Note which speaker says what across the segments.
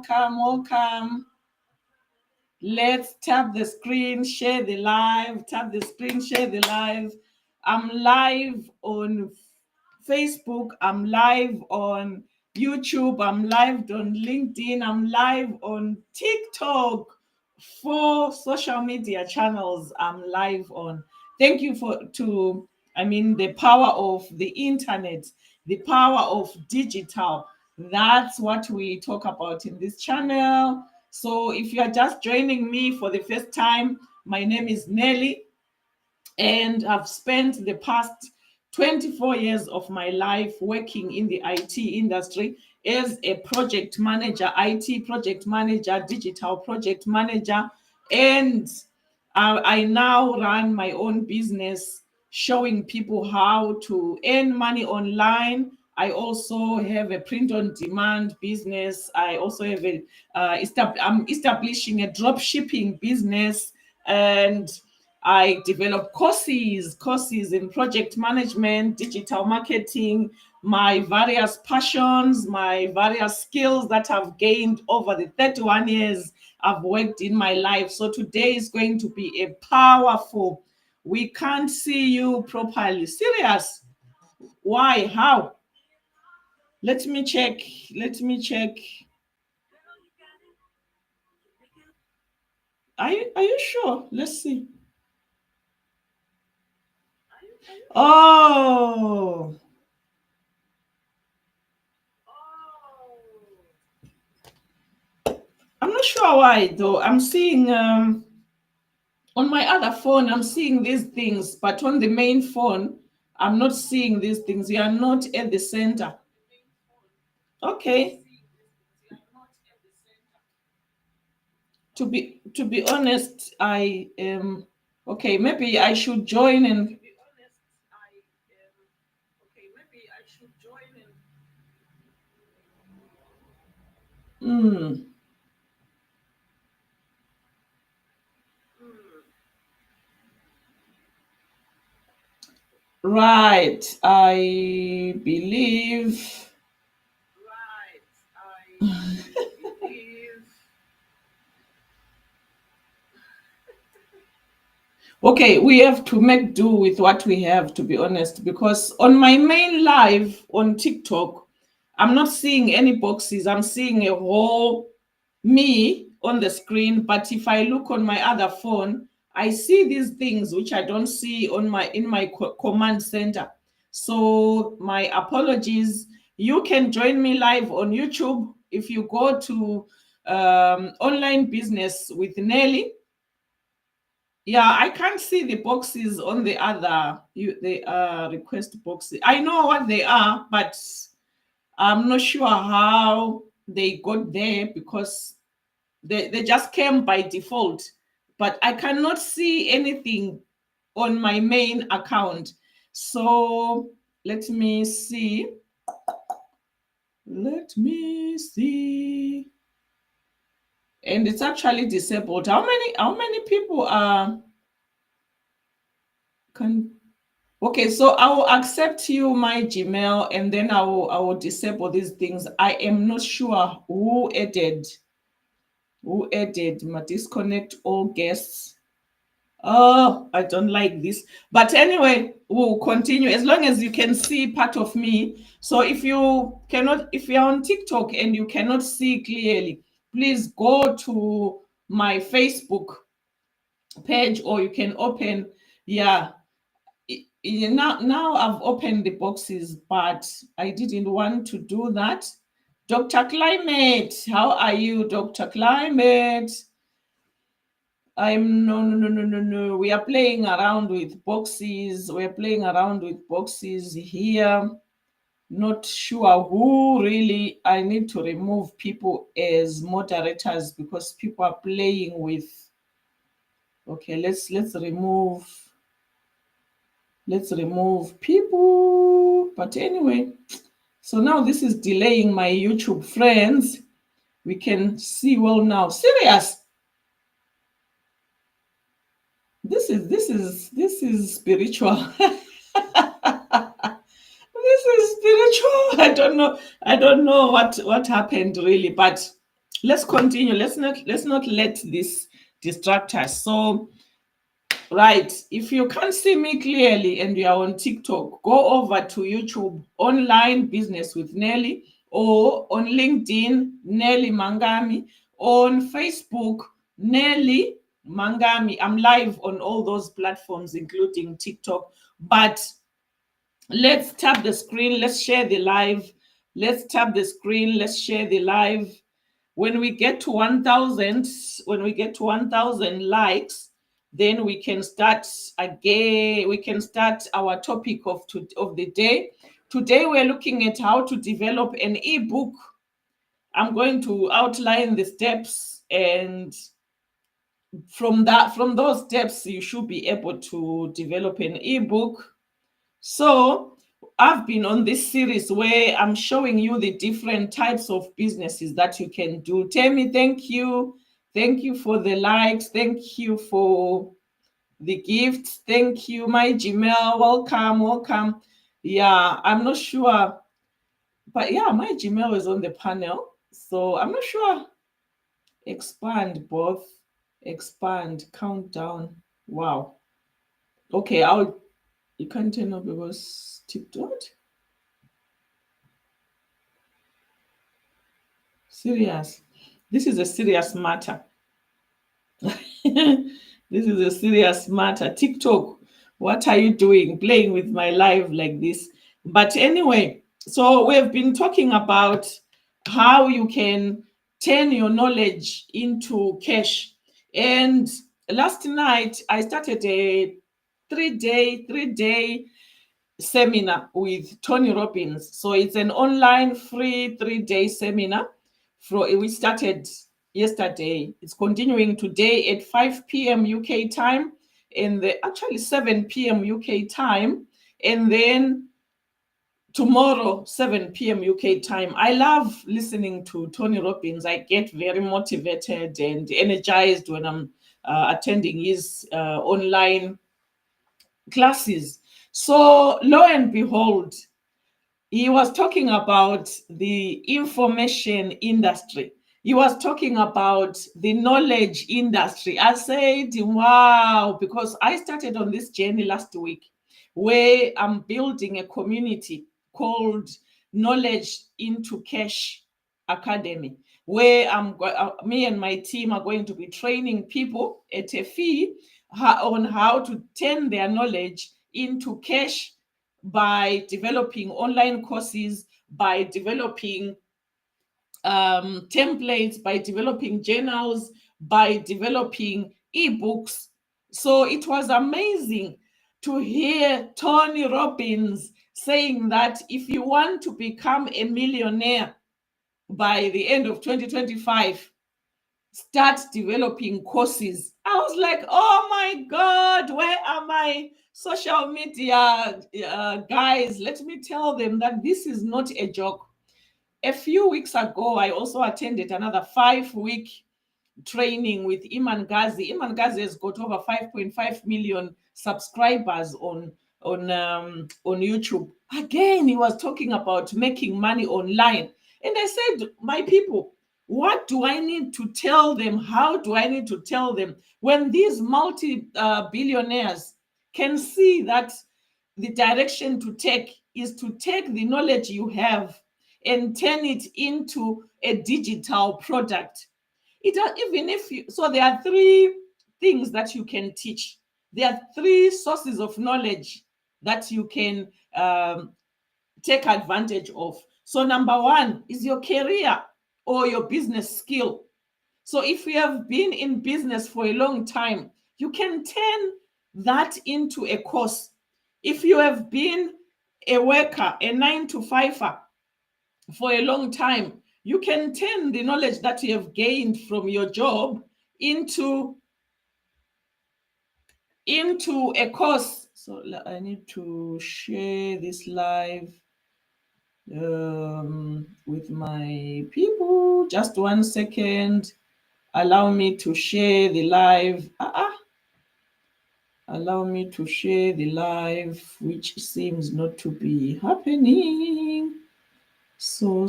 Speaker 1: welcome. Let's tap the screen, share the live, tap the screen, share the live. I'm live on Facebook, I'm live on YouTube, I'm live on LinkedIn, I'm live on TikTok. 4 social media channels I'm live on. Thank you the power of the internet, the power of digital. That's what we talk about in this channel. So if you are just joining me for the first time, my name is Nelly, and I've spent the past 24 years of my life working in the IT industry as a project manager, IT project manager, digital project manager, and I now run my own business showing people how to earn money online. I also have a print on demand business. I also have I'm establishing a drop shipping business, and I develop courses in project management, digital marketing, my various passions, my various skills that I've gained over the 31 years I've worked in my life. So today is going to be a powerful. We can't see you properly. Serious? Why? How? Let me check. Are you sure? Let's see. Oh. I'm not sure why though. I'm seeing on my other phone, I'm seeing these things, but on the main phone, I'm not seeing these things. You are not at the center. Okay. To be honest, I am okay. Maybe I should join and. Hmm. Right. I believe. Okay, we have to make do with what we have, to be honest, because on my main live on TikTok, I'm not seeing any boxes. I'm seeing a whole me on the screen. But if I look on my other phone, I see these things which I don't see on my command center. So my apologies. You can join me live on YouTube if you go to online business with Nelly. Yeah, I can't see the boxes on the other. They are request boxes. I know what they are, but I'm not sure how they got there because they just came by default. But I cannot see anything on my main account. So let me see. Let me see. And it's actually disabled. How many people are can okay, so I will accept you my Gmail, and then I will disable these things. I am not sure who added my disconnect all guests. Oh, I don't like this. But anyway, we'll continue as long as you can see part of me. So if you're on TikTok and you cannot see clearly, please go to my Facebook page, or you can open, yeah. Now I've opened the boxes, but I didn't want to do that. Dr. Climate, how are you, Dr. Climate? I'm no, no, no, no, no, no. We are playing around with boxes. We're playing around with boxes here. Not sure who really. I need to remove people as moderators because people are playing with. Okay, let's remove people. But anyway, so now this is delaying my YouTube friends. We can see well now. Serious. This is spiritual. This is spiritual. I don't know what happened really, but let's continue. Let's not let this distract us. So, right, if you can't see me clearly and you are on TikTok, go over to YouTube, Online Business with Nelly, or on LinkedIn, Nelly Mangami, on Facebook, Nelly Mangami. I'm live on all those platforms, including TikTok. But let's tap the screen, let's share the live. Let's tap the screen, let's share the live. When we get to 1,000, when we get to 1,000 likes, then we can start again. We can start our topic of the day. Today we're looking at how to develop an ebook. I'm going to outline the steps, and from those steps you should be able to develop an ebook. So I've been on this series where I'm showing you the different types of businesses that you can do. Tammy, thank you. Thank you for the likes. Thank you for the gifts. Thank you. My Gmail, welcome, welcome. Yeah, I'm not sure. But yeah, my Gmail is on the panel. So I'm not sure. Expand both. Expand. Countdown. Wow. Okay, you can't turn up because TikTok. Serious. This is a serious matter. This is a serious matter. TikTok, what are you doing playing with my life like this? But anyway, so we've been talking about how you can turn your knowledge into cash. And last night I started a three-day seminar with Tony Robbins. So it's an online free 3-day seminar. We started yesterday. It's continuing today at 5 p.m. UK time, and actually 7 p.m. UK time, and then tomorrow 7 p.m. UK time. I love listening to Tony Robbins. I get very motivated and energized when I'm attending his online classes. So lo and behold, he was talking about the information industry. He was talking about the knowledge industry. I said, wow, because I started on this journey last week where I'm building a community called Knowledge into Cash Academy, where me and my team are going to be training people at a fee on how to turn their knowledge into cash by developing online courses, by developing templates, by developing journals, by developing ebooks. So it was amazing to hear Tony Robbins saying that if you want to become a millionaire by the end of 2025, start developing courses. I was like, oh my God, where are my social media guys? Let me tell them that this is not a joke. A few weeks ago, I also attended another 5-week training with Iman Ghazi. Iman Ghazi has got over 5.5 million subscribers on YouTube. Again, he was talking about making money online. And I said, my people, what do I need to tell them? How do I need to tell them when these multi-billionaires can see that the direction to take is to take the knowledge you have and turn it into a digital product? Even if you, so there are 3 things that you can teach. There are 3 sources of knowledge that you can take advantage of. So number 1 is your career or your business skill. So if you have been in business for a long time, you can turn that into a course. If you have been a worker, a 9-to-5er for a long time, you can turn the knowledge that you have gained from your job into a course. So I need to share this live with my people. Just 1 second. Allow me to share the live. Allow me to share the live, which seems not to be happening. So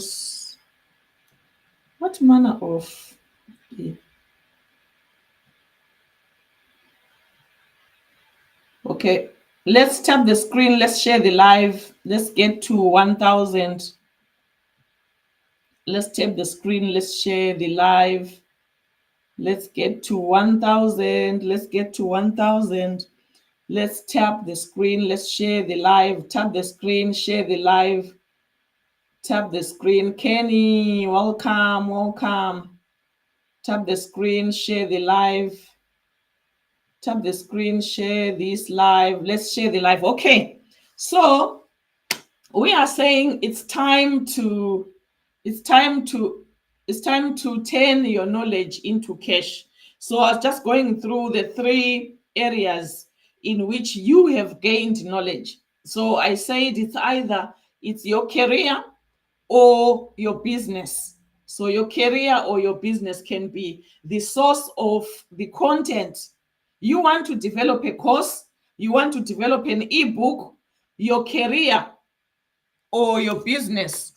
Speaker 1: What manner of okay, let's tap the screen, let's share the live, let's get to 1,000. Let's tap the screen, let's share the live. Let's get to 1,000. Let's get to 1,000. Let's tap the screen. Let's share the live. Tap the screen, share the live. Tap the screen. Kenny, welcome, welcome. Tap the screen, share the live. Tap the screen, share this live. Let's share the live. Okay. So we are saying it's time to turn your knowledge into cash. So I was just going through the three areas in which you have gained knowledge. So I said it's your career or your business. So your career or your business can be the source of the content. You want to develop a course, you want to develop an ebook, your career or your business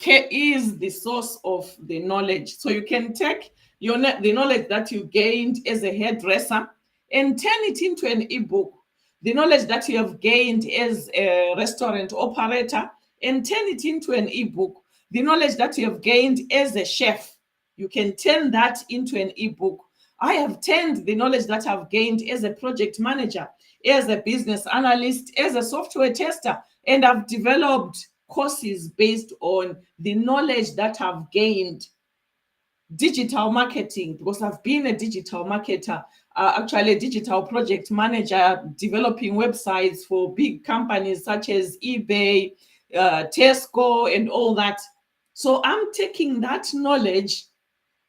Speaker 1: is the source of the knowledge. So you can take the knowledge that you gained as a hairdresser and turn it into an ebook. The knowledge that you have gained as a restaurant operator and turn it into an ebook. The knowledge that you have gained as a chef, you can turn that into an ebook. I have turned the knowledge that I've gained as a project manager, as a business analyst, as a software tester, and I've developed courses based on the knowledge that I've gained. Digital marketing, because I've been a digital marketer, actually a digital project manager, developing websites for big companies such as eBay, Tesco, and all that. So I'm taking that knowledge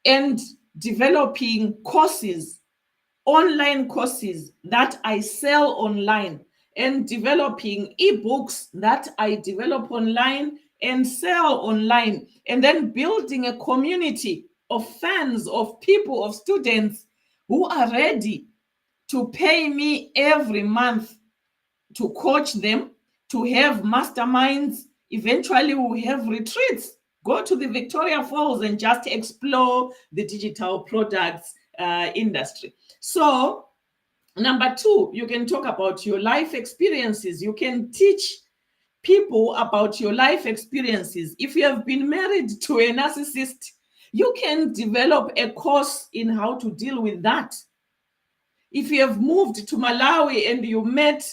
Speaker 1: and developing courses, online courses that I sell online, and developing ebooks that I develop online and sell online, and then building a community of fans, of people, of students who are ready to pay me every month to coach them, to have masterminds. Eventually, we'll have retreats. Go to the Victoria Falls and just explore the digital products industry. So, number two, you can talk about your life experiences. You can teach people about your life experiences. If you have been married to a narcissist, you can develop a course in how to deal with that. If you have moved to Malawi and you met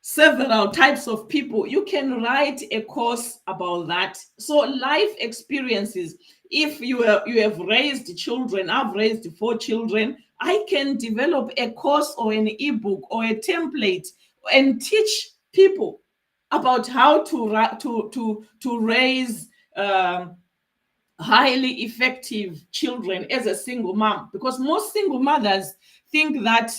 Speaker 1: several types of people, you can write a course about that. So life experiences. If you have raised children, I've raised 4 children, I can develop a course or an ebook or a template and teach people about how to raise highly effective children as a single mom, because most single mothers think that,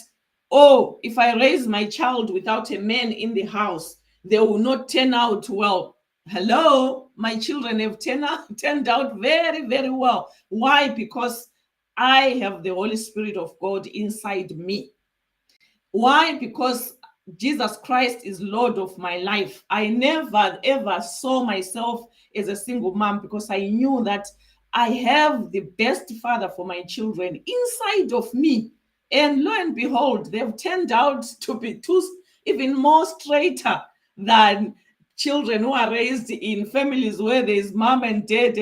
Speaker 1: oh, if I raise my child without a man in the house, they will not turn out well. Hello, my children have turned out very, very well. Why? Because I have the Holy Spirit of God inside me. Why? Because Jesus Christ is Lord of my life. I never ever saw myself as a single mom, because I knew that I have the best father for my children inside of me. And lo and behold, they've turned out to be even more straighter than children who are raised in families where there's mom and dad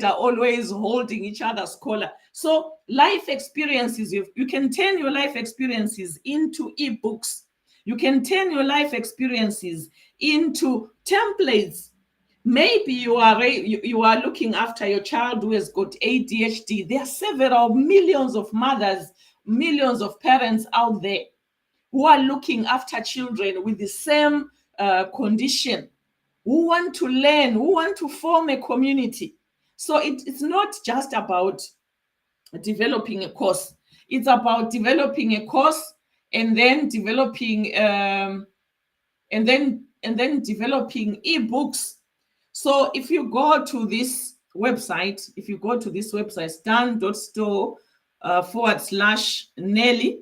Speaker 1: are always holding each other's collar. So life experiences, you can turn your life experiences into ebooks. You can turn your life experiences into templates. Maybe you are looking after your child who has got ADHD. There are several millions of mothers, millions of parents out there who are looking after children with the same condition, who want to learn, who want to form a community. So it's not just about developing a course. It's about developing a course and then developing developing ebooks. So if you go to this website, stan.store /Nelly,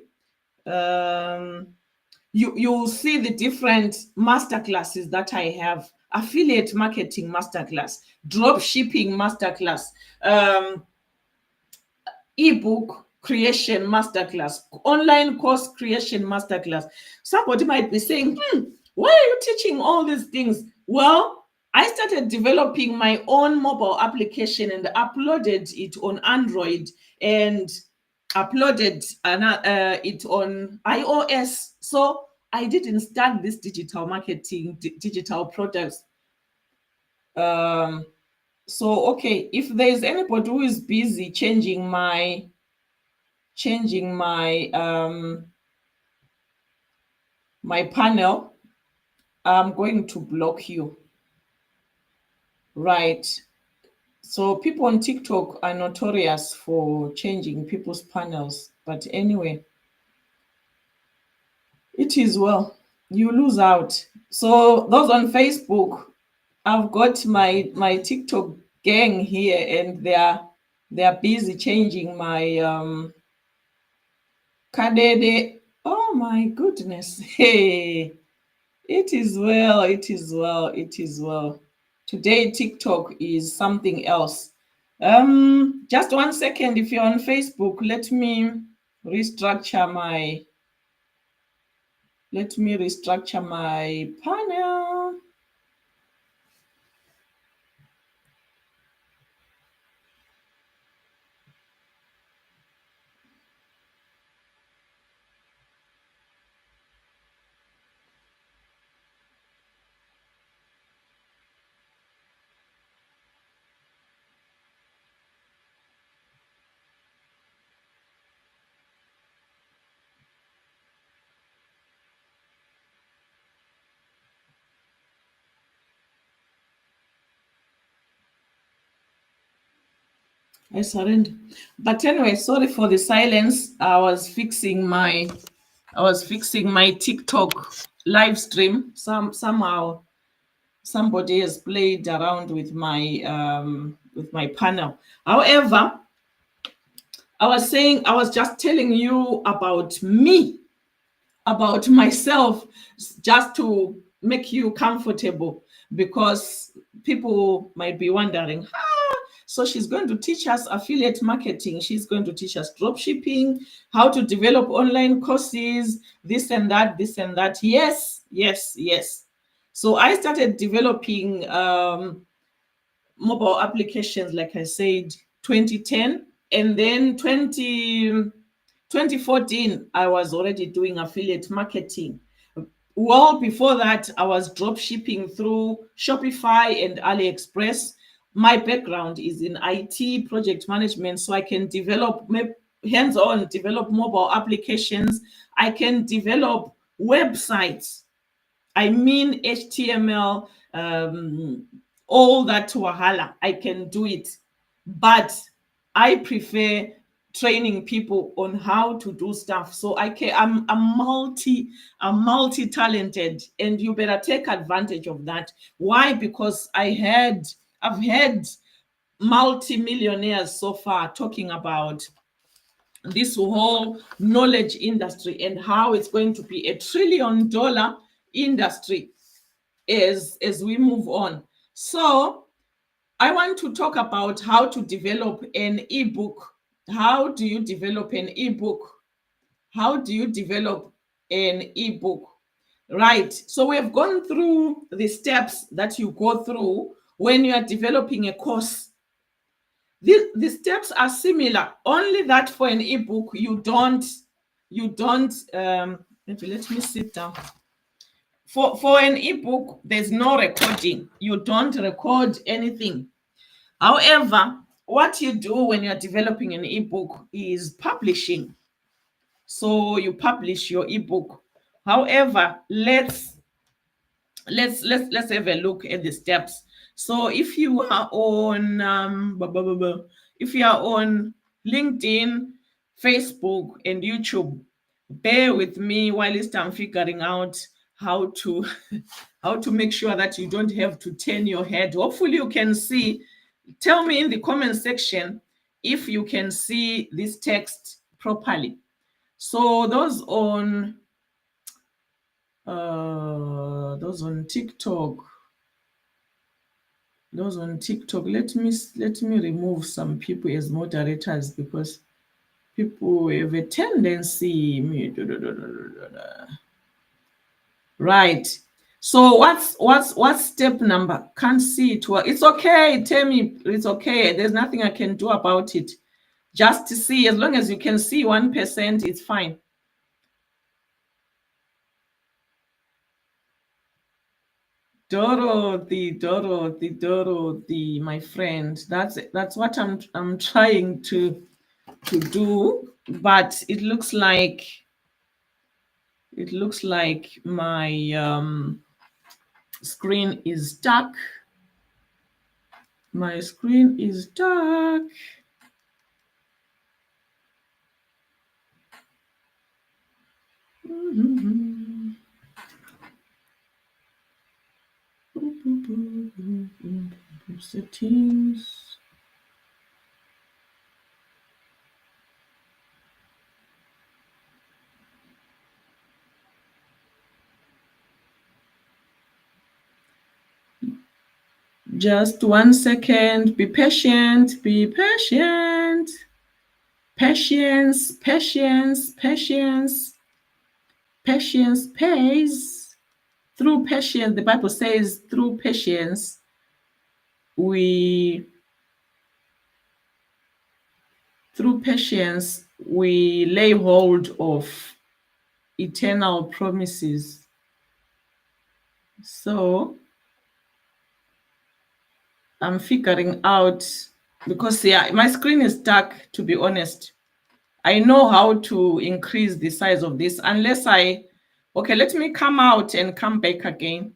Speaker 1: you will see the different master classes that I have. affiliate marketing masterclass, drop shipping masterclass, um, ebook creation masterclass, online course creation masterclass. Somebody might be saying, why are you teaching all these things? Well, I started developing my own mobile application and uploaded it on Android and uploaded it on iOS. So I didn't start this digital marketing, digital products. So okay, if there's anybody who is busy changing my panel, I'm going to block you. Right. So people on TikTok are notorious for changing people's panels. But anyway, it is well. You lose out. So those on Facebook, I've got my TikTok gang here, and they're busy changing my Kadede. Oh my goodness. Hey, it is well, it is well, it is well. Today TikTok is something else. Just 1 second. If you're on Facebook, restructure my let me restructure my panel. I surrender. But anyway, sorry for the silence. I was fixing my TikTok live stream. Somehow somebody has played around with my panel. However, I was just telling you about me, about myself, just to make you comfortable, because people might be wondering, so she's going to teach us affiliate marketing, she's going to teach us drop shipping, how to develop online courses, this and that, this and that. Yes, yes, yes. So I started developing mobile applications, like I said, 2010, and then 2014, I was already doing affiliate marketing. Well, before that, I was drop shipping through Shopify and AliExpress. My background is in IT project management, so I can develop hands-on, develop mobile applications. I can develop websites. I mean HTML, all that wahala. I can do it, but I prefer training people on how to do stuff. So I'm multi-talented, and you better take advantage of that. Why? Because I've had multi-millionaires so far talking about this whole knowledge industry and how it's going to be $1 trillion industry as we move on. So I want to talk about how to develop an ebook. How do you develop an ebook? How do you develop an ebook? Right. So we have gone through the steps that you go through when you are developing a course. The steps are similar, only that for an ebook, maybe let me sit down. For an ebook, there's no recording. You don't record anything. However, what you do when you're developing an ebook is publishing. So you publish your ebook. However, let's have a look at the steps. So if you are on if you are on LinkedIn, Facebook, and YouTube, bear with me whilst I'm figuring out how to how to make sure that you don't have to turn your head. Hopefully you can see. Tell me in the comment section if you can see this text properly. So those on TikTok, Those on TikTok, let me remove some people as moderators because people have a tendency. Right. So what's step number? Can't see it. Well, it's okay. Tell me it's okay. There's nothing I can do about it. Just to see, as long as you can see 1%, it's fine. Dorothy, my friend. That's what I'm trying to do, but it looks like my screen is stuck. My screen is stuck. Settings. Just 1 second. Be patient. Be patient. Patience, patience, patience. Patience pays. Through patience, the Bible says, through patience, we lay hold of eternal promises. So I'm figuring out, because my screen is stuck, to be honest. I know how to increase the size of this unless okay, let me come out and come back again.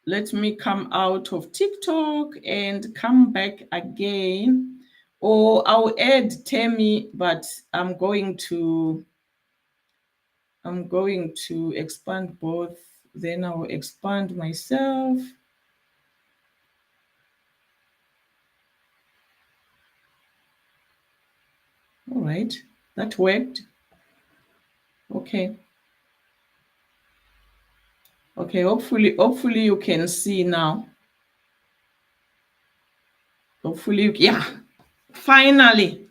Speaker 1: Let me come out of TikTok and come back again. Or I'll add Temi, but I'm going to expand both. Then I'll expand myself. All right, that worked. Okay. Okay, hopefully you can see now. Hopefully, yeah. Finally,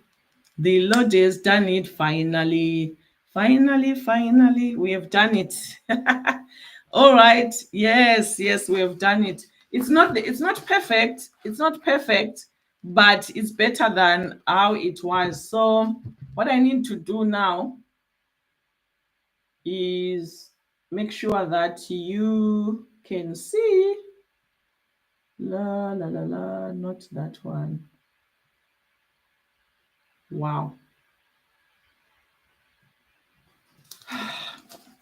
Speaker 1: the Lord has done it. Finally, we have done it. All right. Yes, we have done it. It's not perfect. It's not perfect, but it's better than how it was. So what I need to do now is make sure that you can see. La la la la, not that one. Wow.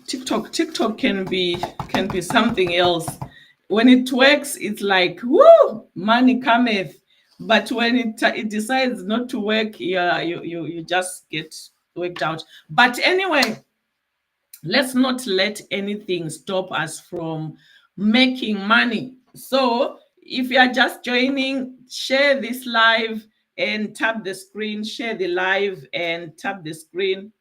Speaker 1: TikTok can be something else. When it works, it's like woo, money cometh. But when it decides not to work, yeah, you just get worked out. But anyway, let's not let anything stop us from making money. So if you are just joining, share this live and tap the screen, share the live and tap the screen,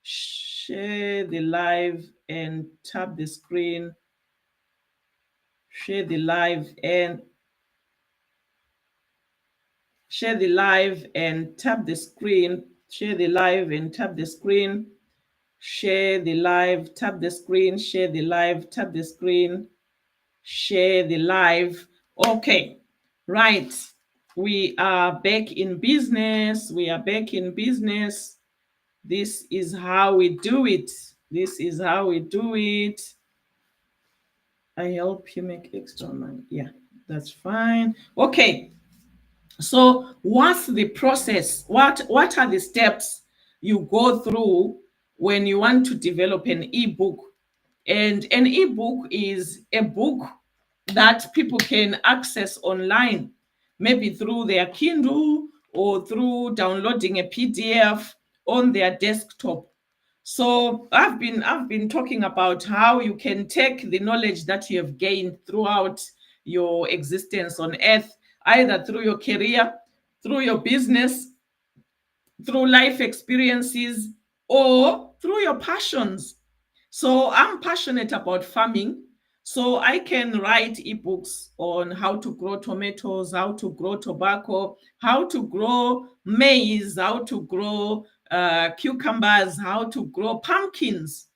Speaker 1: share the live and tap the screen, share the live and share the live and tap the screen, share the live and tap the screen, share the live, tap the screen, share the live, tap the screen, share the live. Okay, right. We are back in business. We are back in business. This is how we do it. This is how we do it. I help you make extra money. Yeah, that's fine. Okay. So what's the process? What are the steps you go through when you want to develop an ebook? And an ebook is a book that people can access online, maybe through their Kindle or through downloading a PDF on their desktop. So I've been talking about how you can take the knowledge that you have gained throughout your existence on earth, either through your career, through your business, through life experiences, or through your passions. So I'm passionate about farming. So I can write ebooks on how to grow tomatoes, how to grow tobacco, how to grow maize, how to grow cucumbers, how to grow pumpkins,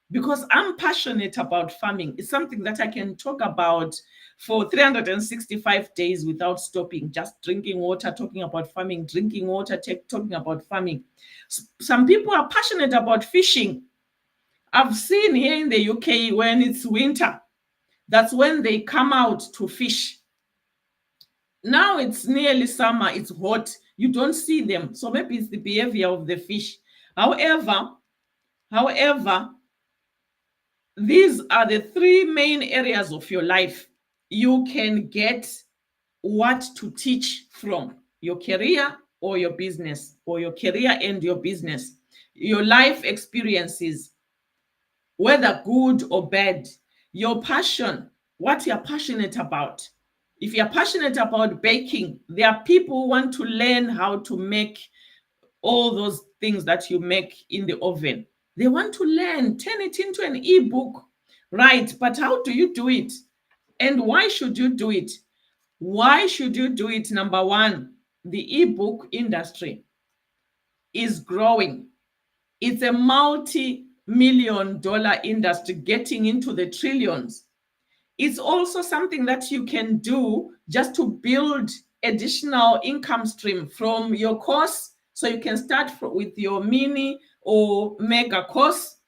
Speaker 1: because I'm passionate about farming. It's something that I can talk about for 365 days without stopping, just drinking water, talking about farming, drinking water, talking about farming. Some people are passionate about fishing. I've seen here in the UK when it's winter, that's when they come out to fish. Now it's nearly summer, it's hot, you don't see them. So maybe it's the behavior of the fish. However, these are the three main areas of your life you can get what to teach from: your career or your business, or your career and your business, your life experiences, whether good or bad, your passion, what you're passionate about. If you're passionate about baking, there are people who want to learn how to make all those things that you make in the oven. They want to learn, turn it into an ebook, right? But how do you do it? And why should you do it? Why should you do it? Number one, the ebook industry is growing. It's a multi-million-dollar industry getting into the trillions. It's also something that you can do just to build additional income stream from your course. So you can start with your mini or mega course.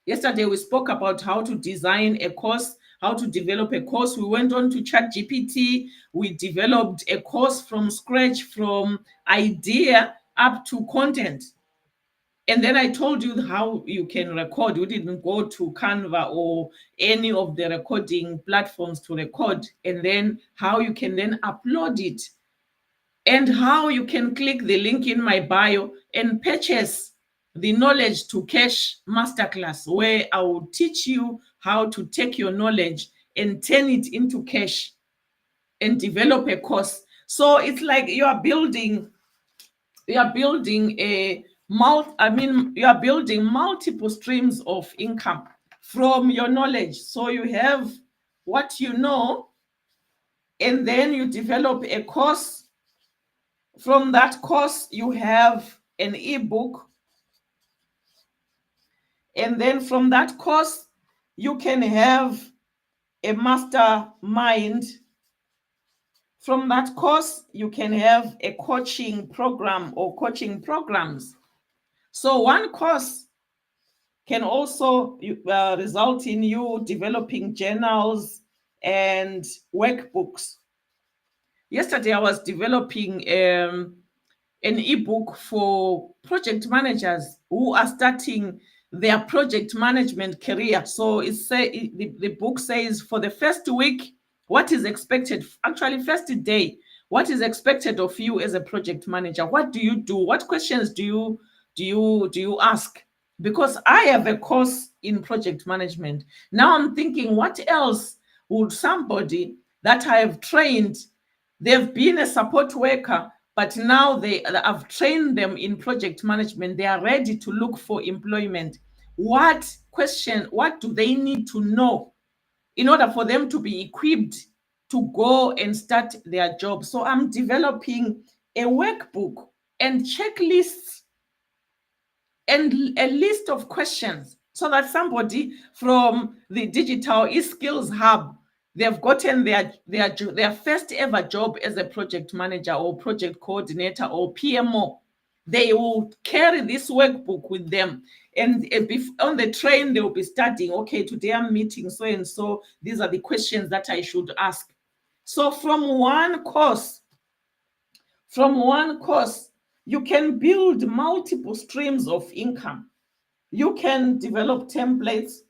Speaker 1: Yesterday we spoke about how to design a course, how to develop a course. We went on to ChatGPT. We developed a course from scratch, from idea up to content. And then I told you how you can record. We didn't go to Canva or any of the recording platforms to record, and then how you can then upload it, and how you can click the link in my bio and purchase the Knowledge to Cash Masterclass, where I will teach you how to take your knowledge and turn it into cash and develop a course. So it's like you are building multiple streams of income from your knowledge. So you have what you know, and then you develop a course. From that course, you have an ebook. And then from that course, you can have a mastermind. From that course, you can have a coaching program or coaching programs. So one course can also result in you developing journals and workbooks. Yesterday, I was developing an ebook for project managers who are starting their project management career. So the book says, for the first week, what is expected, actually first day, what is expected of you as a project manager? What do you do? What questions do you ask? Because I have a course in project management. Now I'm thinking, what else would somebody that I have trained, they've been a support worker, but now I've trained them in project management, they are ready to look for employment. What do they need to know in order for them to be equipped to go and start their job? So I'm developing a workbook and checklists and a list of questions, so that somebody from the digital skills hub, they've gotten their first ever job as a project manager or project coordinator or PMO, they will carry this workbook with them, and on the train they will be studying, okay, today I'm meeting so and so, these are the questions that I should ask. So from one course, you can build multiple streams of income. You can develop templates.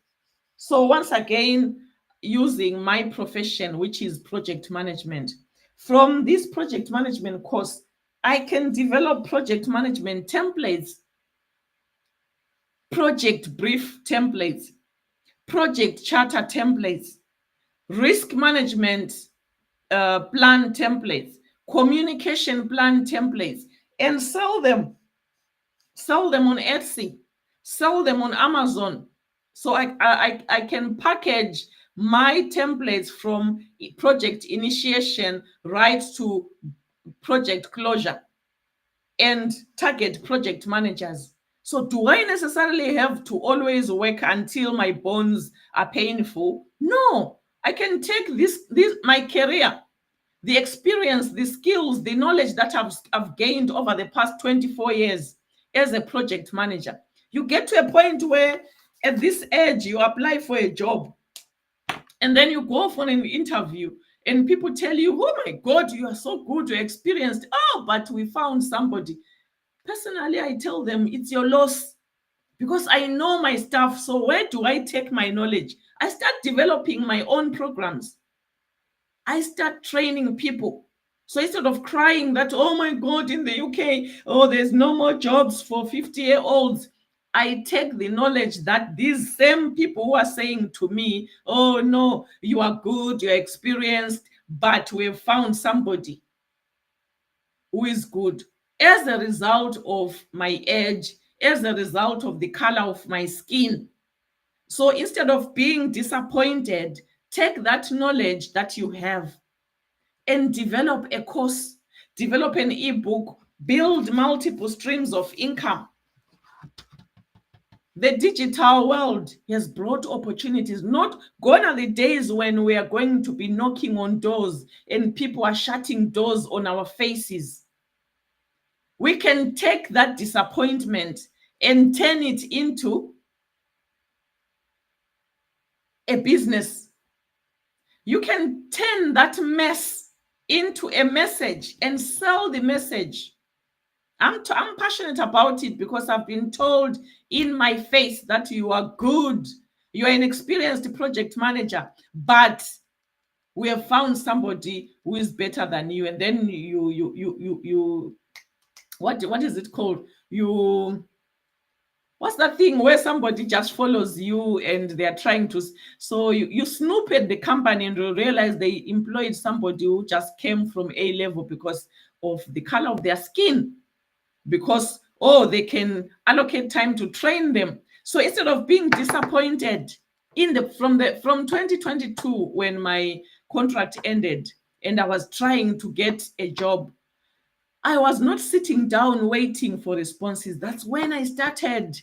Speaker 1: So once again, using my profession, which is project management, from this project management course, I can develop project management templates, project brief templates, project charter templates, risk management plan templates, communication plan templates, and sell them on Etsy, sell them on Amazon. So I can package my templates from project initiation right to project closure and target project managers. So do I necessarily have to always work until my bones are painful? No, I can take this my career, the experience, the skills, the knowledge that I've gained over the past 24 years as a project manager. You get to a point where at this age you apply for a job and then you go for an interview and people tell you, oh my God, you are so good, you're experienced. Oh, but we found somebody. Personally, I tell them it's your loss because I know my stuff. So where do I take my knowledge? I start developing my own programs. I start training people. So instead of crying that, oh my God, in the UK, oh, there's no more jobs for 50-year-olds, I take the knowledge that these same people who are saying to me, oh no, you are good, you're experienced, but we've found somebody who is good as a result of my age, as a result of the color of my skin. So instead of being disappointed, take that knowledge that you have and develop a course, develop an ebook, build multiple streams of income. The digital world has brought opportunities. Not gone are the days when we are going to be knocking on doors and people are shutting doors on our faces. We can take that disappointment and turn it into a business. You can turn that mess into a message and sell the message. I'm passionate about it because I've been told in my face that you are good. You are an experienced project manager, but we have found somebody who is better than you. And then you what is it called? What's that thing where somebody just follows you and they're trying to, so you snoop at the company and you realize they employed somebody who just came from A level because of the color of their skin, because oh, they can allocate time to train them. So instead of being disappointed from 2022 when my contract ended and I was trying to get a job, I was not sitting down waiting for responses. That's when I started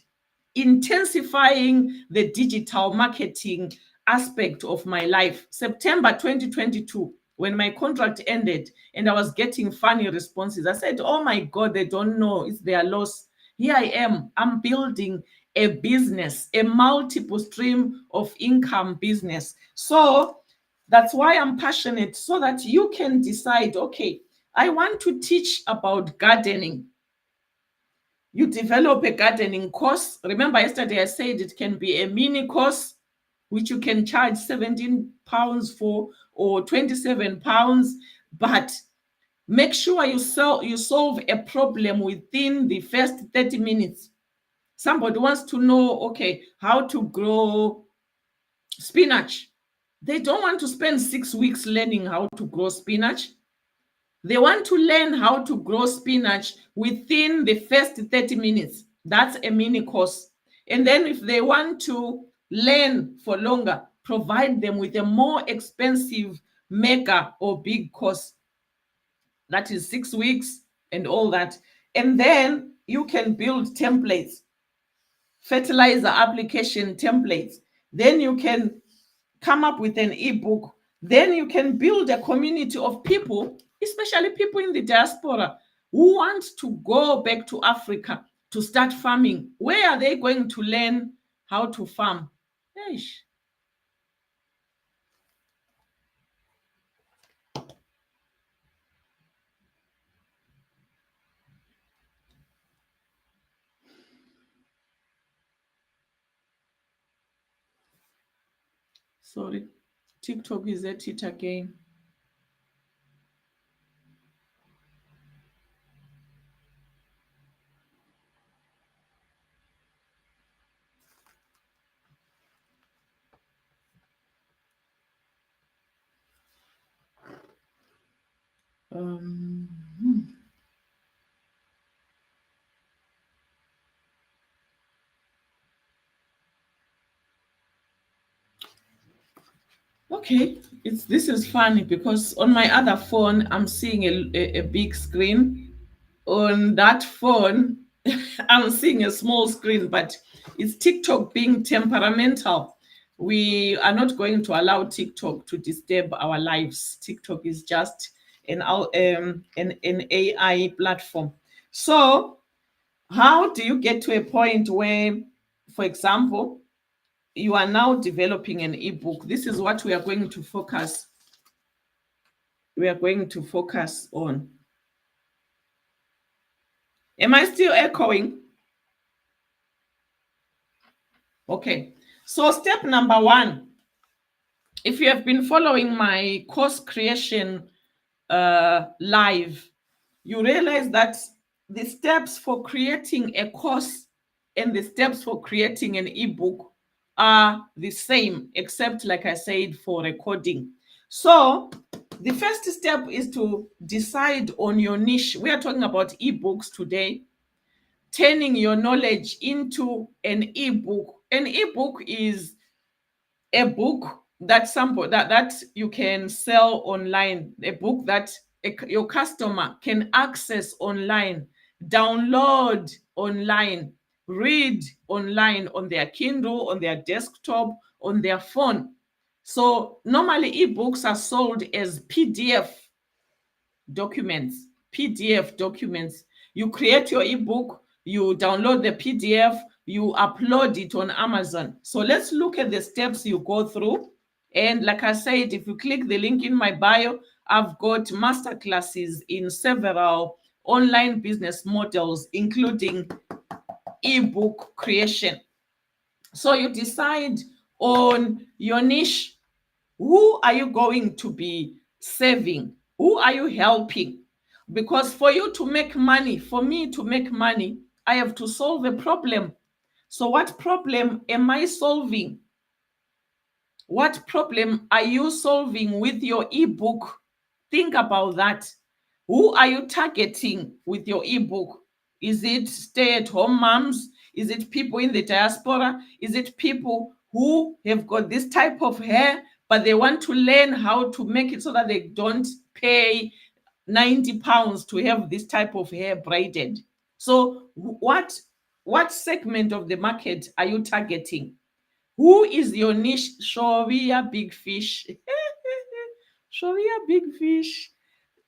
Speaker 1: intensifying the digital marketing aspect of my life. September 2022, when my contract ended and I was getting funny responses, I said, oh my God, they don't know, it's their loss. Here I am, I'm building a business, a multiple stream of income business. So that's why I'm passionate, so that you can decide, okay, I want to teach about gardening. You develop a gardening course. Remember, yesterday I said it can be a mini course, which you can charge £17 for or £27, but make sure you solve a problem within the first 30 minutes. Somebody wants to know, okay, how to grow spinach. They don't want to spend 6 weeks learning how to grow spinach. They want to learn how to grow spinach within the first 30 minutes. That's a mini course. And then if they want to learn for longer, provide them with a more expensive mega or big course. That is 6 weeks and all that. And then you can build templates, fertilizer application templates. Then you can come up with an ebook. Then you can build a community of people, especially people in the diaspora, who want to go back to Africa to start farming. Where are they going to learn how to farm? Eish. Sorry, TikTok is at it again. Um, Okay, this is funny because on my other phone I'm seeing a big screen. On that phone I'm seeing a small screen, but it's TikTok being temperamental. We are not going to allow TikTok to disturb our lives. TikTok is just an AI platform. So how do you get to a point where, for example, you are now developing an ebook? This is what we are going to focus. We are going to focus on. Am I still echoing? Okay. So step number one, if you have been following my course creation live, you realize that the steps for creating a course and the steps for creating an ebook are the same, except, like I said, for recording. So the first step is to decide on your niche. We are talking about ebooks today, turning your knowledge into an ebook. An ebook is a book that you can sell online, a book that your customer can access online, download online, read online on their Kindle, on their desktop, on their phone. So normally ebooks are sold as PDF documents. You create your ebook, you download the PDF, you upload it on Amazon. So let's look at the steps you go through. And like I said, if you click the link in my bio, I've got masterclasses in several online business models, including ebook creation. So you decide on your niche. Who are you going to be serving? Who are you helping? Because for you to make money, for me to make money, I have to solve a problem. So what problem am I solving? What problem are you solving with your ebook? Think about that. Who are you targeting with your ebook? Is it stay-at-home moms? Is it people in the diaspora? Is it people who have got this type of hair, but they want to learn how to make it so that they don't pay £90 to have this type of hair braided? So what segment of the market are you targeting? Who is your niche? Show me a big fish. Show me a big fish.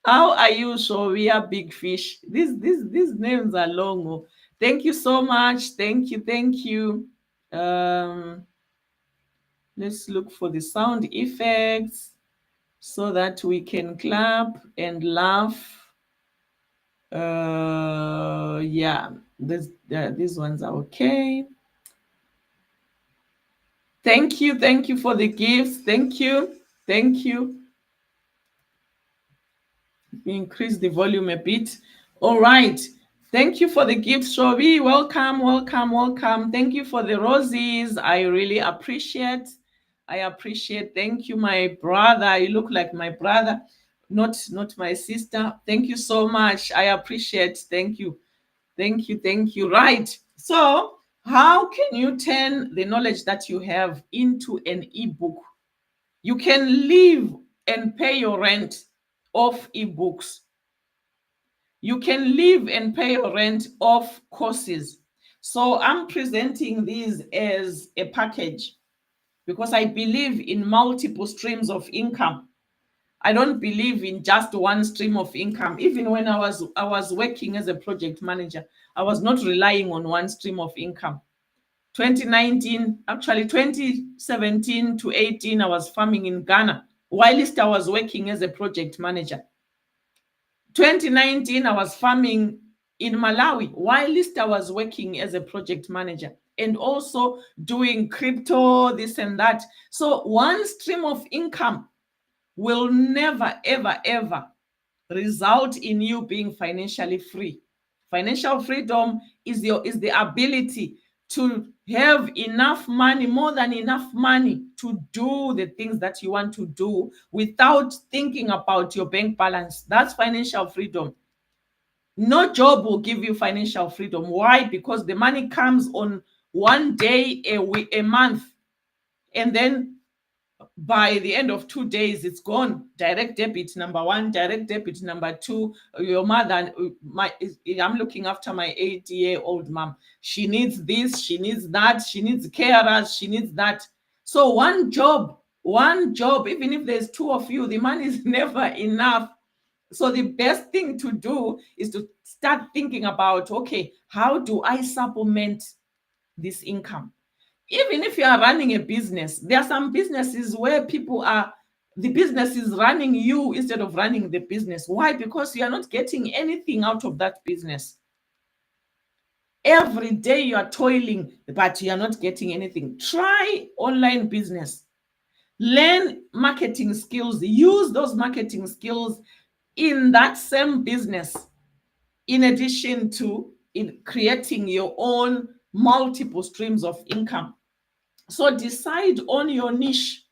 Speaker 1: How are you, Show me a big fish? These names are long. Oh. Thank you so much. Thank you. Thank you. Let's look for the sound effects so that we can clap and laugh. Yeah, these ones are okay. Thank you for the gifts. Thank you. Increase the volume a bit. All right. Thank you for the gifts, Shobi. Welcome. Thank you for the roses. I really appreciate. Thank you, my brother. You look like my brother, not my sister. Thank you so much. I appreciate. Thank you. Right. So, how can you turn the knowledge that you have into an ebook? You can live and pay your rent off ebooks. You can live and pay your rent off courses. So I'm presenting these as a package because I believe in multiple streams of income. I don't believe in just one stream of income. Even when I was working as a project manager, I was not relying on one stream of income. 2019, actually 2017 to 18, I was farming in Ghana, whilst I was working as a project manager. 2019, I was farming in Malawi, whilst I was working as a project manager, and also doing crypto, this and that. So one stream of income will never, ever result in you being financially free. Financial freedom is the ability to have enough money, more than enough money, to do the things that you want to do without thinking about your bank balance. That's financial freedom. No job will give you financial freedom. Why? Because the money comes on one day a week, a month, and then by the end of 2 days, it's gone. Direct debit number one, direct debit number two. Your mother, I'm looking after my 80-year-old mom. She needs this, she needs that, she needs carers, she needs that. So one job, even if there's two of you, the money is never enough. So the best thing to do is to start thinking about, okay, how do I supplement this income? Even if you are running a business, there are some businesses where the business is running you instead of running the business. Why? Because you are not getting anything out of that business. Every day you are toiling, but you are not getting anything. Try online business. Learn marketing skills. Use those marketing skills in that same business, in addition to in creating your own multiple streams of income. So decide on your niche.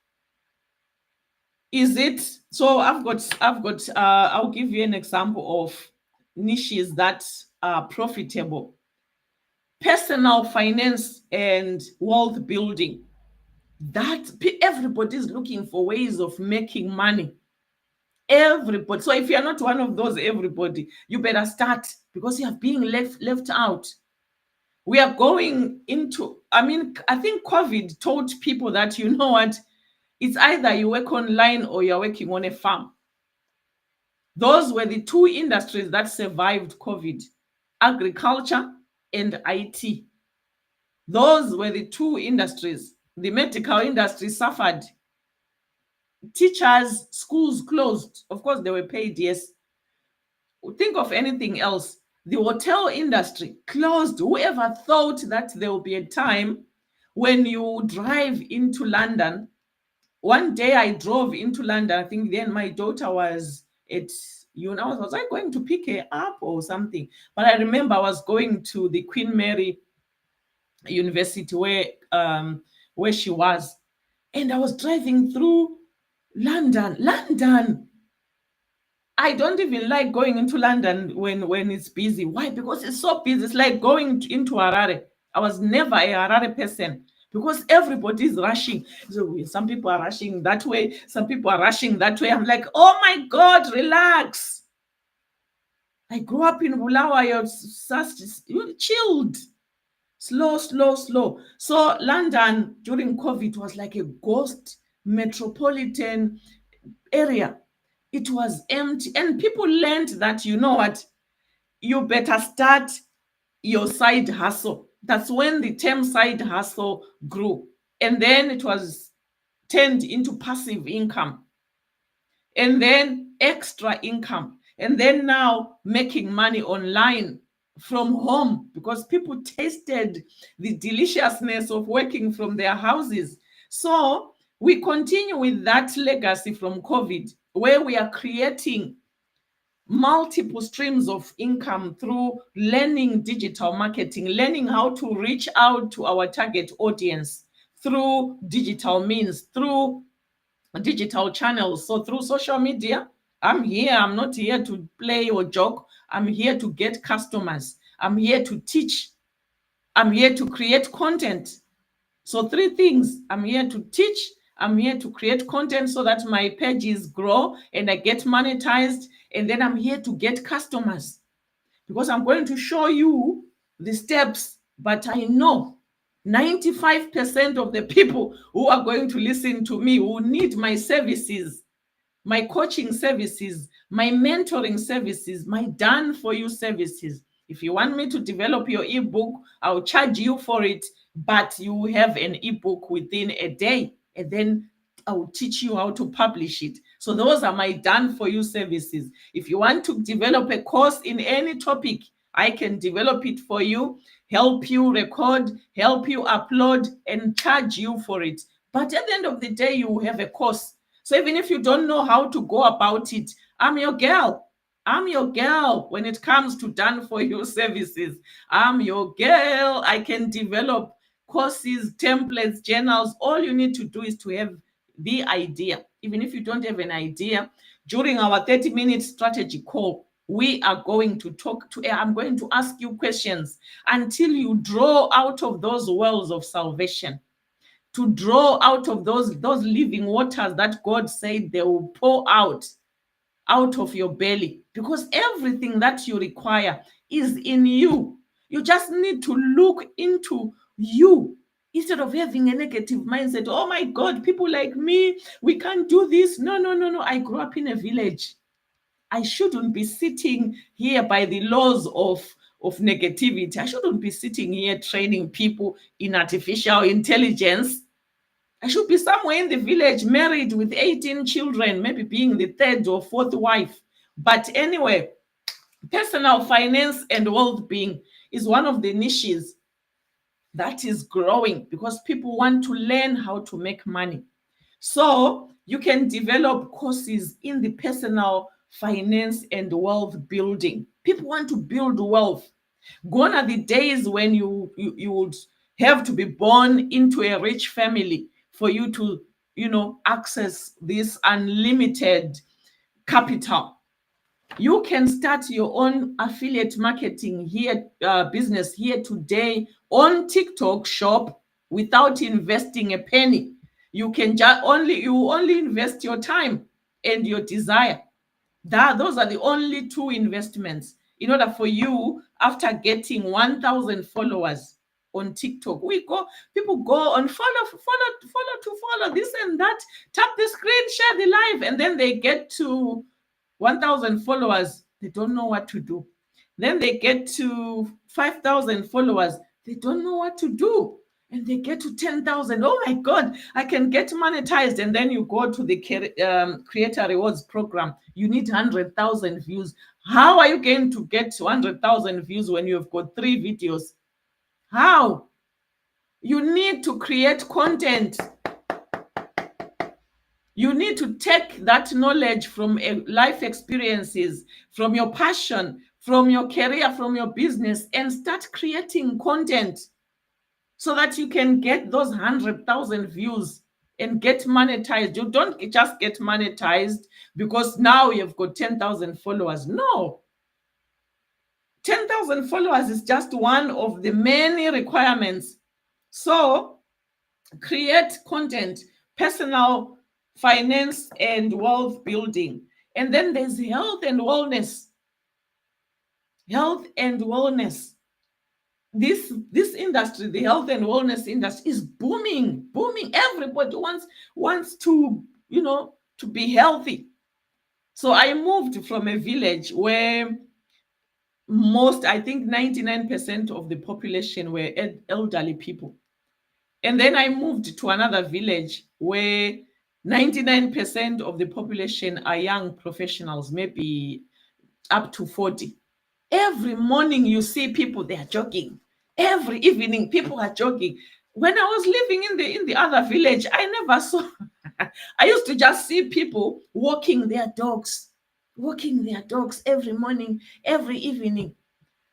Speaker 1: Is it so? I'll give you an example of niches that are profitable: personal finance and wealth building. That everybody's looking for ways of making money. Everybody. So if you're not one of those everybody, you better start, because you are being left out. We are going into, I think COVID taught people that, you know what, it's either you work online or you're working on a farm. Those were the two industries that survived COVID: agriculture and IT. Those were the two industries. The medical industry suffered. Teachers, schools closed. Of course, they were paid, yes. Think of anything else. The hotel industry closed. Whoever thought that there will be a time when you drive into London? One day I drove into London. I think then my daughter was at, was I going to pick her up or something? But I remember I was going to the Queen Mary University where she was, and I was driving through London. I don't even like going into London when it's busy. Why? Because it's so busy. It's like going into Harare. I was never a Harare person, because everybody is rushing. So some people are rushing that way, some people are rushing that way. I'm like, oh my God, relax. I grew up in Bulawayo. You're chilled. Slow. So London during COVID was like a ghost metropolitan area. It was empty, and people learned that, you know what, you better start your side hustle. That's when the term side hustle grew, and then it was turned into passive income, and then extra income, and then now making money online from home, because people tasted the deliciousness of working from their houses. So we continue with that legacy from COVID, where we are creating multiple streams of income through learning digital marketing, learning how to reach out to our target audience through digital means, through digital channels. So through social media, I'm here. I'm not here to play or joke. I'm here to get customers. I'm here to teach. I'm here to create content. So three things: I'm here to teach, I'm here to create content so that my pages grow and I get monetized, and then I'm here to get customers, because I'm going to show you the steps. But I know 95% of the people who are going to listen to me who need my services, my coaching services, my mentoring services, my done for you services. If you want me to develop your ebook, I'll charge you for it, but you have an ebook within a day, and then I will teach you how to publish it. So those are my done for you services. If you want to develop a course in any topic, I can develop it for you, help you record, help you upload, and charge you for it. But at the end of the day, you have a course. So even if you don't know how to go about it, I'm your girl. I'm your girl when it comes to done for you services. I'm your girl. I can develop courses, templates, journals. All you need to do is to have the idea. Even if you don't have an idea, during our 30-minute strategy call, we are going to I'm going to ask you questions until you draw out of those wells of salvation. to draw out of those living waters that God said they will pour out of your belly, because everything that you require is in you. You just need to look into you instead of having a negative mindset. Oh my God, people like me, we can't do this. No, no, no, no. I grew up in a village. I shouldn't be sitting here by the laws of negativity. I shouldn't be sitting here training people in artificial intelligence. I should be somewhere in the village, married with 18 children, maybe being the third or fourth wife. But anyway, personal finance and well-being is one of the niches that is growing because people want to learn how to make money. So you can develop courses in the personal finance and wealth building. People want to build wealth. Gone are the days when you would have to be born into a rich family for you to, access this unlimited capital. You can start your own affiliate marketing here, business here today on TikTok shop without investing a penny. You can only invest your time and your desire. Those are the only two investments in order for you, after getting 1,000 followers on TikTok. People go on follow this and that, tap the screen, share the live, and then they get to 1,000 followers, they don't know what to do. Then they get to 5,000 followers, they don't know what to do. And they get to 10,000. Oh my God, I can get monetized. And then you go to the Creator Rewards program. You need 100,000 views. How are you going to get to 100,000 views when you've got 3 videos? How? You need to create content. You need to take that knowledge from life experiences, from your passion, from your career, from your business, and start creating content so that you can get those 100,000 views and get monetized. You don't just get monetized because now you've got 10,000 followers. No. 10,000 followers is just one of the many requirements. So create content, personal finance and wealth building. And then there's health and wellness. Health and wellness. This industry, the health and wellness industry, is booming. Everybody wants to, to be healthy. So I moved from a village where I think 99% of the population were elderly people. And then I moved to another village where 99% of the population are young professionals, maybe up to 40. Every morning you see people, they are jogging. Every evening people are jogging. When I was living in the other village, I never saw. I used to just see people walking their dogs every morning, every evening.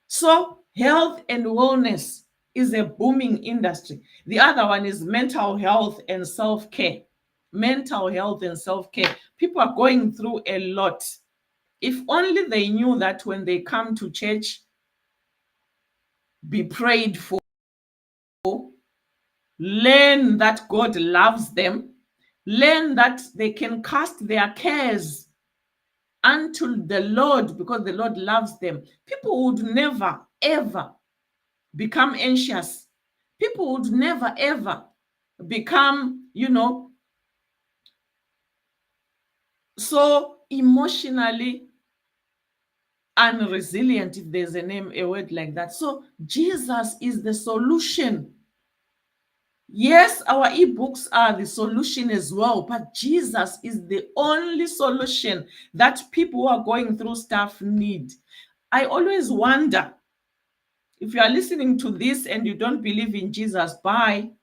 Speaker 1: So health and wellness is a booming industry. The other one is mental health and self-care. Mental health and self-care. People are going through a lot. If only they knew that when they come to church, be prayed for, learn that God loves them, learn that they can cast their cares unto the Lord because the Lord loves them. People would never, ever become anxious. People would never, ever become, so emotionally unresilient, if there's a word like that. So Jesus is the solution. Yes, our ebooks are the solution as well, but Jesus is the only solution that people who are going through stuff need. I always wonder, if you are listening to this and you don't believe in Jesus,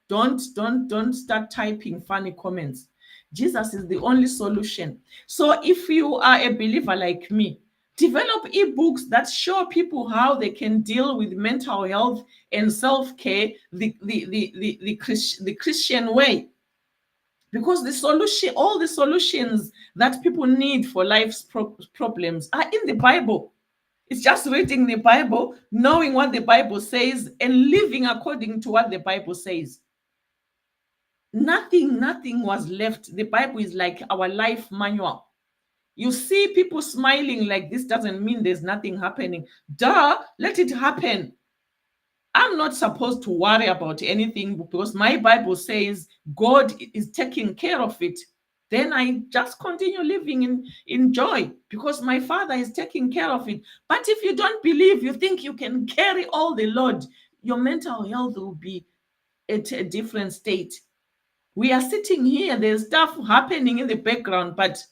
Speaker 1: don't start typing funny comments. Jesus is the only solution. So if you are a believer like me, develop ebooks that show people how they can deal with mental health and self-care the Christian way. Because all the solutions that people need for life's problems are in the Bible. It's just reading the Bible, knowing what the Bible says, and living according to what the Bible says. Nothing was left. The Bible is like our life manual. You see people smiling like this doesn't mean there's nothing happening. Duh, let it happen. I'm not supposed to worry about anything because my Bible says God is taking care of it. Then I just continue living in joy because my Father is taking care of it. But if you don't believe, you think you can carry all the load, your mental health will be at a different state. We are sitting here, there's stuff happening in the background, but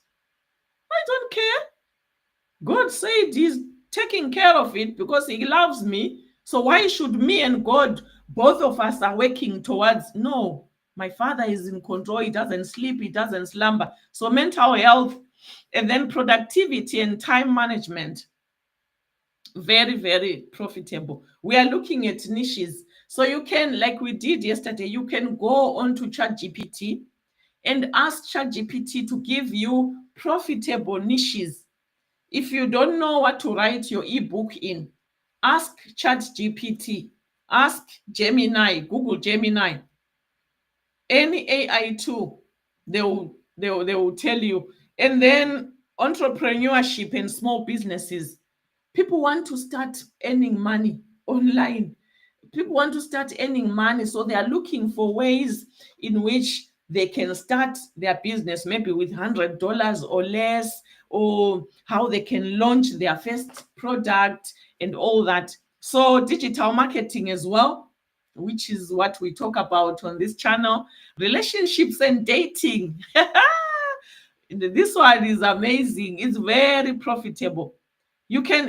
Speaker 1: I don't care. God said He's taking care of it because He loves me. So why should me and God, both of us, are working towards? No, my Father is in control. He doesn't sleep, He doesn't slumber. So mental health, and then productivity and time management, very, very profitable. We are looking at niches. So you can, like we did yesterday, you can go on to ChatGPT and ask ChatGPT to give you profitable niches. If you don't know what to write your ebook in, ask ChatGPT, ask Gemini, Google Gemini, any AI tool, they will tell you. And then entrepreneurship and small businesses. People want to start earning money online. People want to start earning money, so they are looking for ways in which they can start their business, maybe with $100 or less, or how they can launch their first product and all that. So digital marketing as well, which is what we talk about on this channel. Relationships and dating. This one is amazing. It's very profitable. You can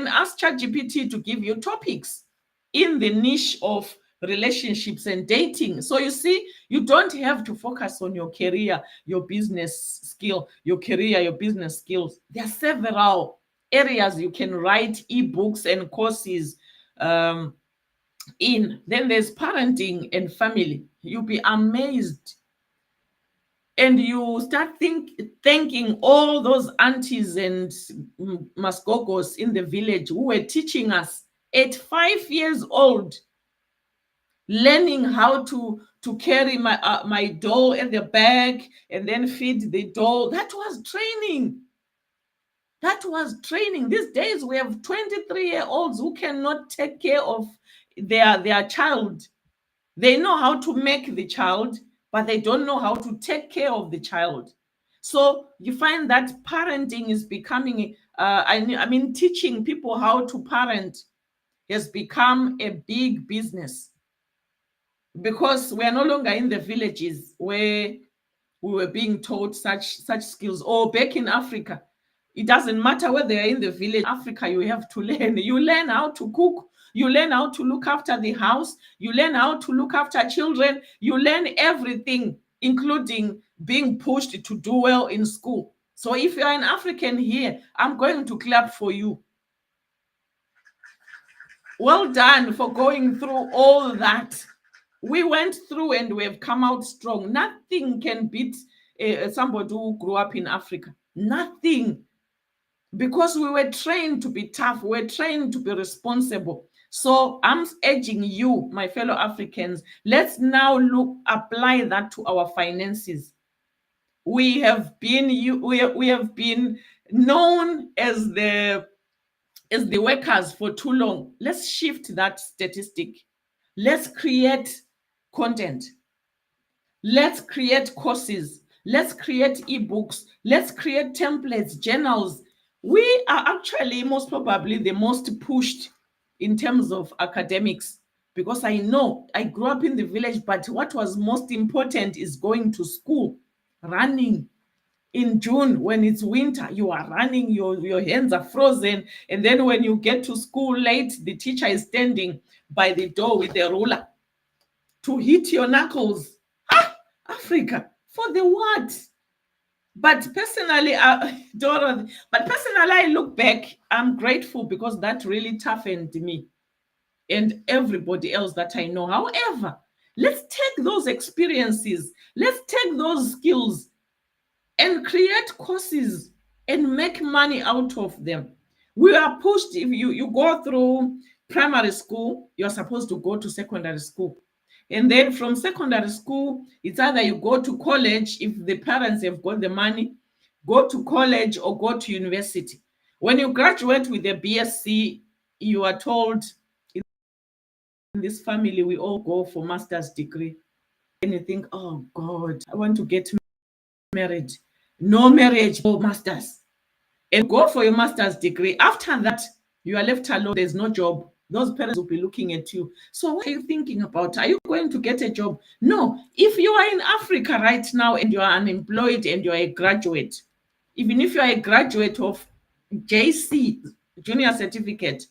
Speaker 1: ask ChatGPT to give you topics in the niche of relationships and dating. So you see, you don't have to focus on your career, your business skill, your career, your business skills. There are several areas you can write ebooks and courses in. Then there's parenting and family. You'll be amazed. And you start thanking all those aunties and masgogos in the village who were teaching us at 5 years old, learning how to carry my doll at the back and then feed the doll. That was training. That was training. These days we have 23-year-olds who cannot take care of their child. They know how to make the child, but they don't know how to take care of the child. So you find that parenting is becoming, teaching people how to parent has become a big business, because we are no longer in the villages where we were being taught such skills. Or back in Africa, it doesn't matter whether you're in the village. Africa, you have to learn. You learn how to cook. You learn how to look after the house. You learn how to look after children. You learn everything, including being pushed to do well in school. So if you're an African here, I'm going to clap for you. Well done for going through all that. We went through and we have come out strong. Nothing can beat somebody who grew up in Africa. Nothing. Because we were trained to be tough. We were trained to be responsible. So I'm urging you, my fellow Africans, let's now apply that to our finances. We have been known as the workers for too long. Let's shift that statistic. Let's create content. Let's create courses. Let's create ebooks. Let's create templates, journals. We are actually most probably the most pushed in terms of academics, because I know I grew up in the village, but what was most important is going to school, running. In June, when it's winter, you are running, your hands are frozen. And then when you get to school late, the teacher is standing by the door with a ruler to hit your knuckles. Africa, for the what? But personally, Dorothy, I look back, I'm grateful because that really toughened me and everybody else that I know. However, let's take those experiences, let's take those skills and create courses and make money out of them. We are pushed. If you go through primary school, you're supposed to go to secondary school. And then from secondary school, it's either you go to college if the parents have got the money, go to college or go to university. When you graduate with a BSc, you are told in this family we all go for master's degree. And you think, oh God, I want to get married. No marriage, no masters. And go for your master's degree. After that, you are left alone. There's no job. Those parents will be looking at you. So what are you thinking about? Are you going to get a job? No. If you are in Africa right now and you are unemployed and you are a graduate, even if you are a graduate of JC, junior certificate,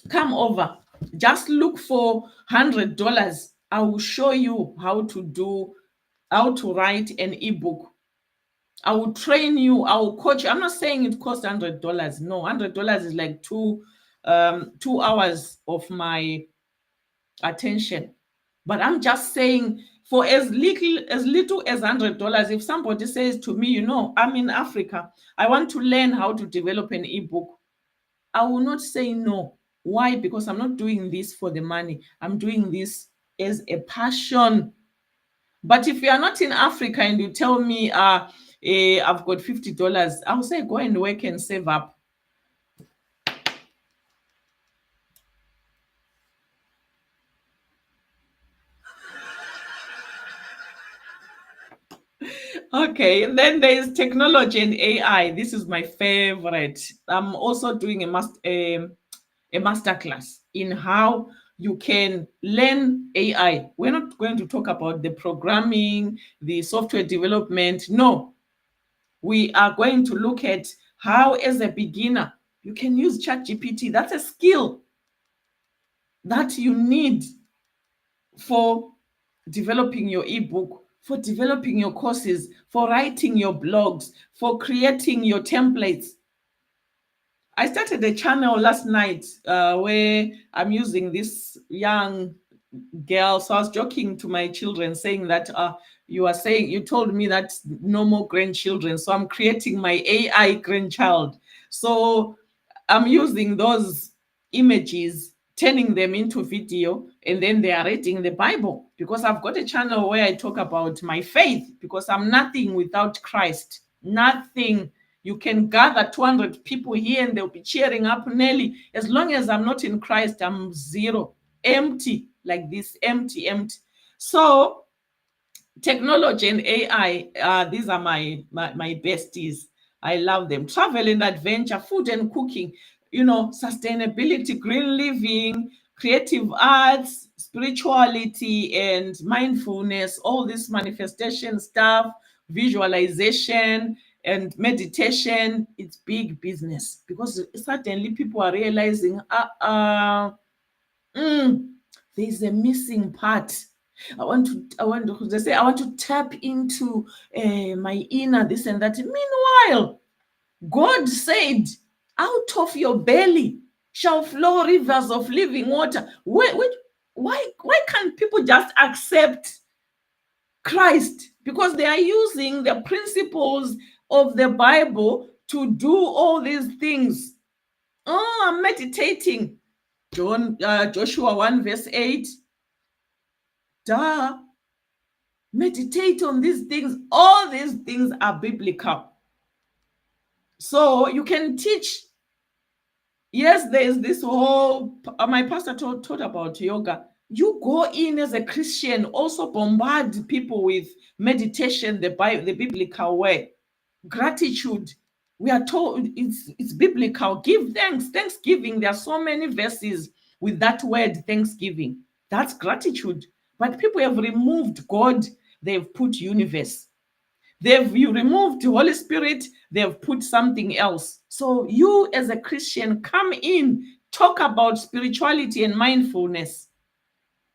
Speaker 1: come over. Just look for $100. I will show you how to write an ebook. I will train you. I will coach you. I'm not saying it costs $100. No, $100 is like 2 hours of my attention. But I'm just saying, for as little as $100, if somebody says to me, I'm in Africa, I want to learn how to develop an ebook, I will not say no. Why? Because I'm not doing this for the money. I'm doing this as a passion. But if you are not in Africa and you tell me, I've got $50, I'll say go and work and save up. Okay, and then there's technology and AI. This is my favorite. I'm also doing a master class in how you can learn AI. We're not going to talk about the programming, the software development. No, we are going to look at how, as a beginner, you can use ChatGPT. That's a skill that you need for developing your ebook, for developing your courses, for writing your blogs, for creating your templates. I started a channel last night where I'm using this young girl. So I was joking to my children saying that you told me that no more grandchildren. So I'm creating my AI grandchild. So I'm using those images, turning them into video, and then they are reading the Bible, because I've got a channel where I talk about my faith, because I'm nothing without Christ. Nothing. You can gather 200 people here and they'll be cheering up Nelly. As long as I'm not in Christ, I'm zero, empty, like this, empty. So technology and AI, these are my besties. I love them. Travel and adventure, food and cooking, sustainability, green living, creative arts, spirituality, and mindfulness, all this manifestation stuff, visualization and meditation. It's big business, because suddenly people are realizing, there's a missing part. I want to tap into my inner this and that. Meanwhile, God said, out of your belly shall flow rivers of living water. Why can't people just accept Christ? Because they are using the principles of the Bible to do all these things. Oh, I'm meditating. Joshua 1 verse 8. Duh. Meditate on these things. All these things are biblical. So you can teach. Yes, there's this whole, my pastor taught about yoga. You go in as a Christian, also bombard people with meditation, the biblical way. Gratitude. We are told it's biblical. Give thanks. Thanksgiving. There are so many verses with that word, thanksgiving. That's gratitude. But people have removed God. They've put universe. You removed the Holy Spirit, they've put something else. So you as a Christian, come in, talk about spirituality and mindfulness,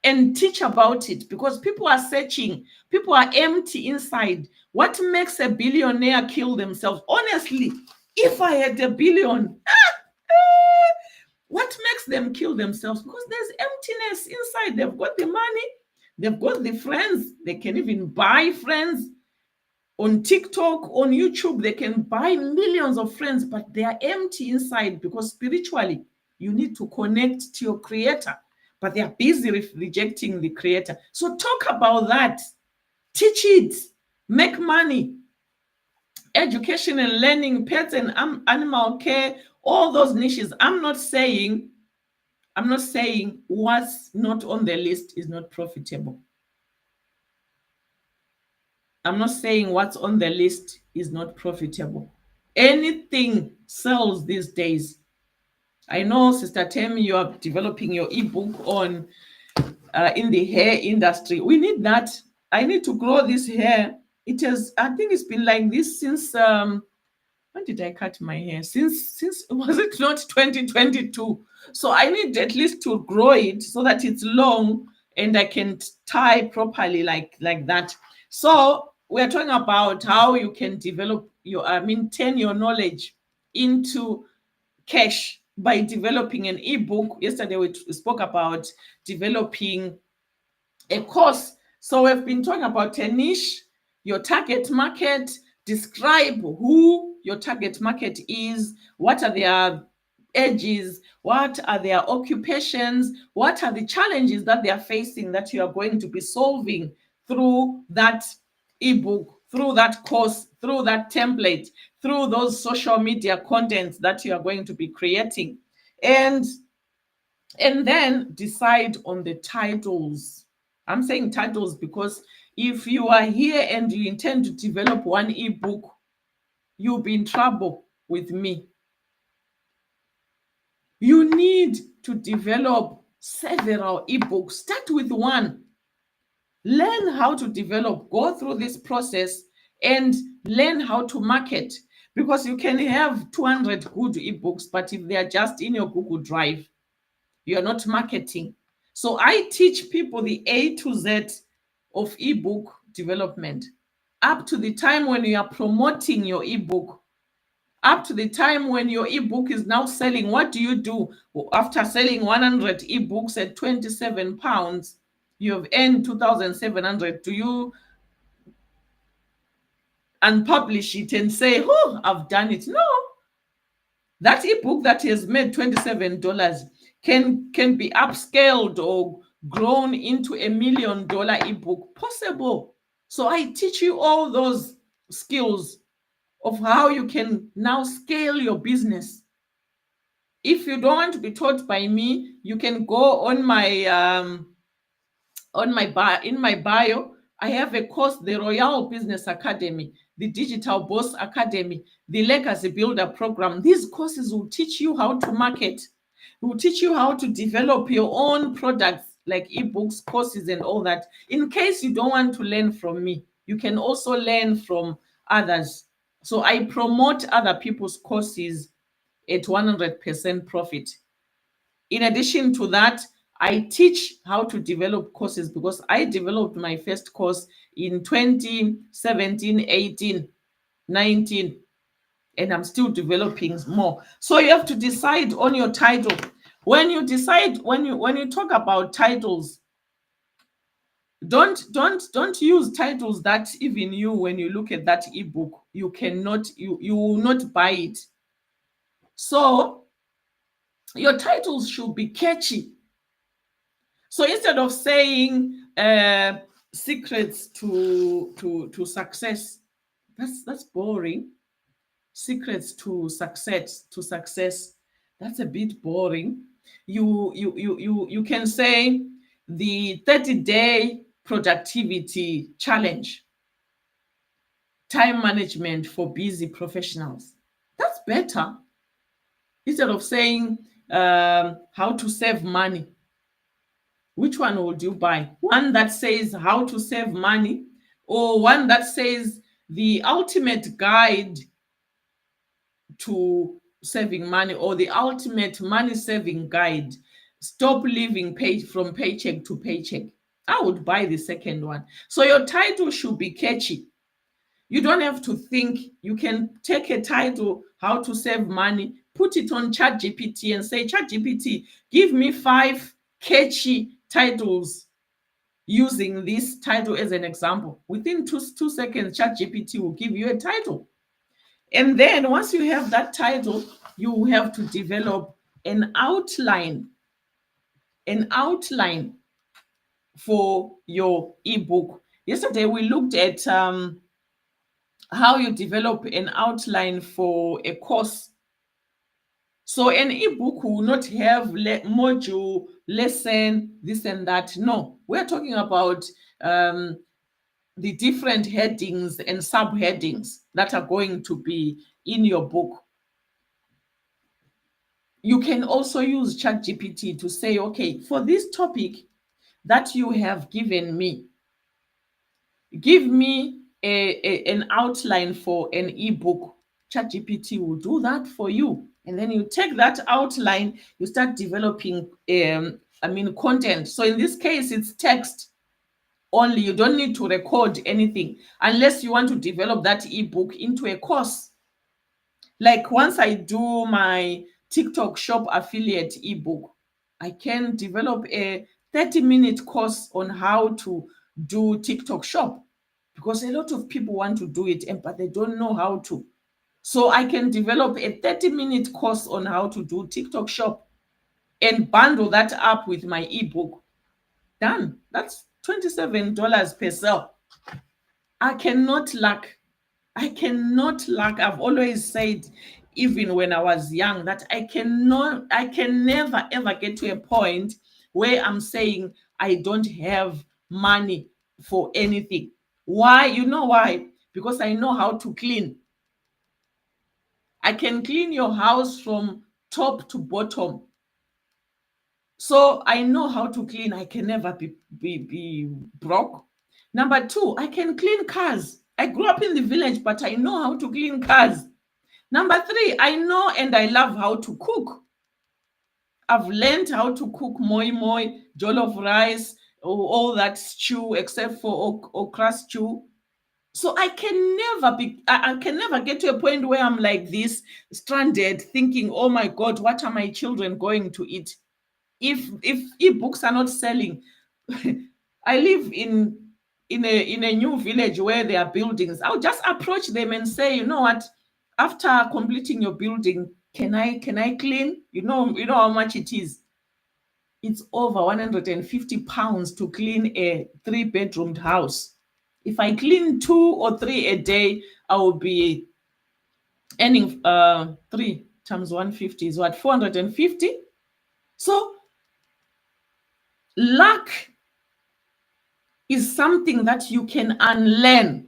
Speaker 1: and teach about it, because people are searching. People are empty inside. What makes a billionaire kill themselves? Honestly, if I had $1 billion, what makes them kill themselves? Because there's emptiness inside. They've got the money, they've got the friends, they can even buy friends. On TikTok, on YouTube, they can buy millions of friends, but they are empty inside, because spiritually, you need to connect to your creator. but they are busy rejecting the creator. So talk about that, teach it, make money. Education and learning, pets and animal care, all those niches. I'm not saying what's not on the list is not profitable. I'm not saying what's on the list is not profitable. Anything sells these days. I know, Sister Temi, you are developing your ebook on in the hair industry. We need that. I need to grow this hair. I think it's been like this since when did I cut my hair? Since was it not 2022? So I need at least to grow it so that it's long and I can tie properly like that. So we're talking about how you can develop turn your knowledge into cash by developing an ebook. Yesterday we spoke about developing a course. So we've been talking about a niche, your target market, describe who your target market is, what are their ages, what are their occupations, what are the challenges that they are facing that you are going to be solving through that ebook, through that course, through that template, through those social media contents that you are going to be creating. And then decide on the titles. I'm saying titles because if you are here and you intend to develop one ebook, you'll be in trouble with me. You need to develop several ebooks. Start with one. Learn how to develop. Go through this process and learn how to market. Because you can have 200 good ebooks, but if they are just in your Google Drive, you're not marketing. So I teach people the A to Z of ebook development, up to the time when you are promoting your ebook, up to the time when your ebook is now selling. What do you do after selling 100 ebooks at 27 pounds? You have earned 2,700. Do you unpublish it and say, oh, I've done it? No. That ebook that has made $27 can be upscaled or grown into $1 million ebook. Possible. So I teach you all those skills of how you can now scale your business. If you don't want to be taught by me, you can go on my in my bio. I have a course, the Royal Business Academy, the Digital Boss Academy, the Legacy Builder Program. These courses will teach you how to market, will teach you how to develop your own products like ebooks, courses, and all that. In case you don't want to learn from me, you can also learn from others. So I promote other people's courses at 100% profit. In addition to that, I teach how to develop courses because I developed my first course in 2017, 18, 19, and I'm still developing more. So you have to decide on your title. When you talk about titles, don't use titles that even you, when you look at that ebook, you will not buy it. So your titles should be catchy. So instead of saying secrets to success, that's boring. Secrets to success, that's a bit boring. You can say the 30-day productivity challenge, time management for busy professionals. That's better. Instead of saying how to save money. Which one would you buy? One that says how to save money, or one that says the ultimate guide to saving money, or the ultimate money saving guide? Stop living from paycheck to paycheck. I would buy the second one. So your title should be catchy. You don't have to think. You can take a title, how to save money, put it on ChatGPT and say, ChatGPT, give me 5 catchy titles using this title as an example. Within 2 seconds, ChatGPT will give you a title. And then once you have that title, you have to develop an outline an outline for your ebook. Yesterday we looked at how you develop an outline for a course. So an ebook will not have module, lesson, this and that. No, we're talking about the different headings and subheadings that are going to be in your book. You can also use ChatGPT to say, okay, for this topic that you have given me, give me an outline for an ebook. ChatGPT will do that for you. And then you take that outline, you start developing content. So in this case, it's text only. You don't need to record anything unless you want to develop that ebook into a course. Like once I do my TikTok shop affiliate ebook, I can develop a 30-minute course on how to do TikTok shop, because a lot of people want to do it but they don't know how to. So I can develop a 30-minute course on how to do TikTok shop and bundle that up with my ebook. Done. That's $27 per sale. I cannot lack. I've always said, even when I was young, that I can never ever get to a point where I'm saying I don't have money for anything. Why? You know why? Because I know how to clean. I can clean your house from top to bottom. So I know how to clean. I can never be broke. Number two, I can clean cars. I grew up in the village, but I know how to clean cars. Number three, I know and I love how to cook. I've learned how to cook moi moi, jollof rice, all that stew except for okra stew. So I can never get to a point where I'm like this, stranded, thinking, oh my God, what are my children going to eat? If ebooks are not selling, I live in a new village where there are buildings. I'll just approach them and say, you know what? After completing your building, can I clean? You know how much it is. It's over 150 pounds to clean a 3-bedroomed house. If I clean 2 or 3 a day, I will be earning 3 times 150 is what, 450. So luck is something that you can unlearn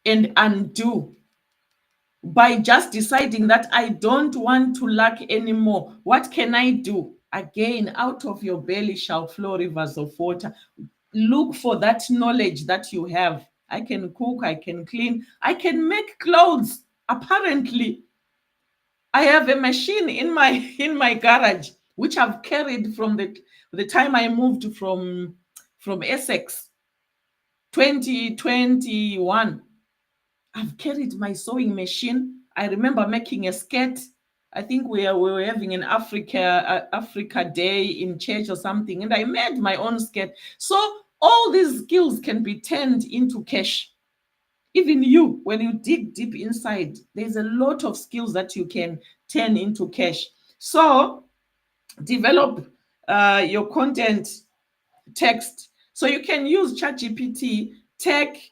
Speaker 1: and undo by just deciding that I don't want to lack anymore. What can I do? Again, out of your belly shall flow rivers of water. Look for that knowledge that you have. I can cook, I can clean, I can make clothes. Apparently, I have a machine in my garage, which I've carried from the time I moved from Essex, 2021. I've carried my sewing machine. I remember making a skirt. I think we were having an Africa Day in church or something, and I made my own skirt. So all these skills can be turned into cash. Even you, when you dig deep inside, there's a lot of skills that you can turn into cash. So develop your content text. So you can use ChatGPT, take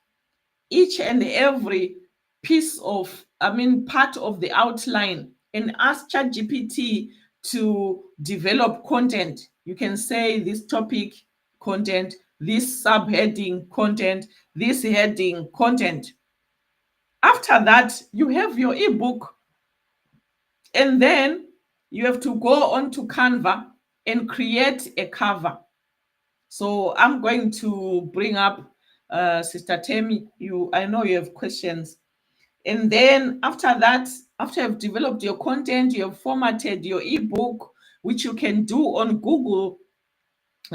Speaker 1: each and every part of the outline and ask ChatGPT to develop content. You can say this topic content, this subheading content, this heading content. After that, you have your ebook, and then you have to go onto Canva and create a cover. So I'm going to bring up Sister Temi. I know you have questions. And then after that, after you've developed your content, you have formatted your ebook, which you can do on Google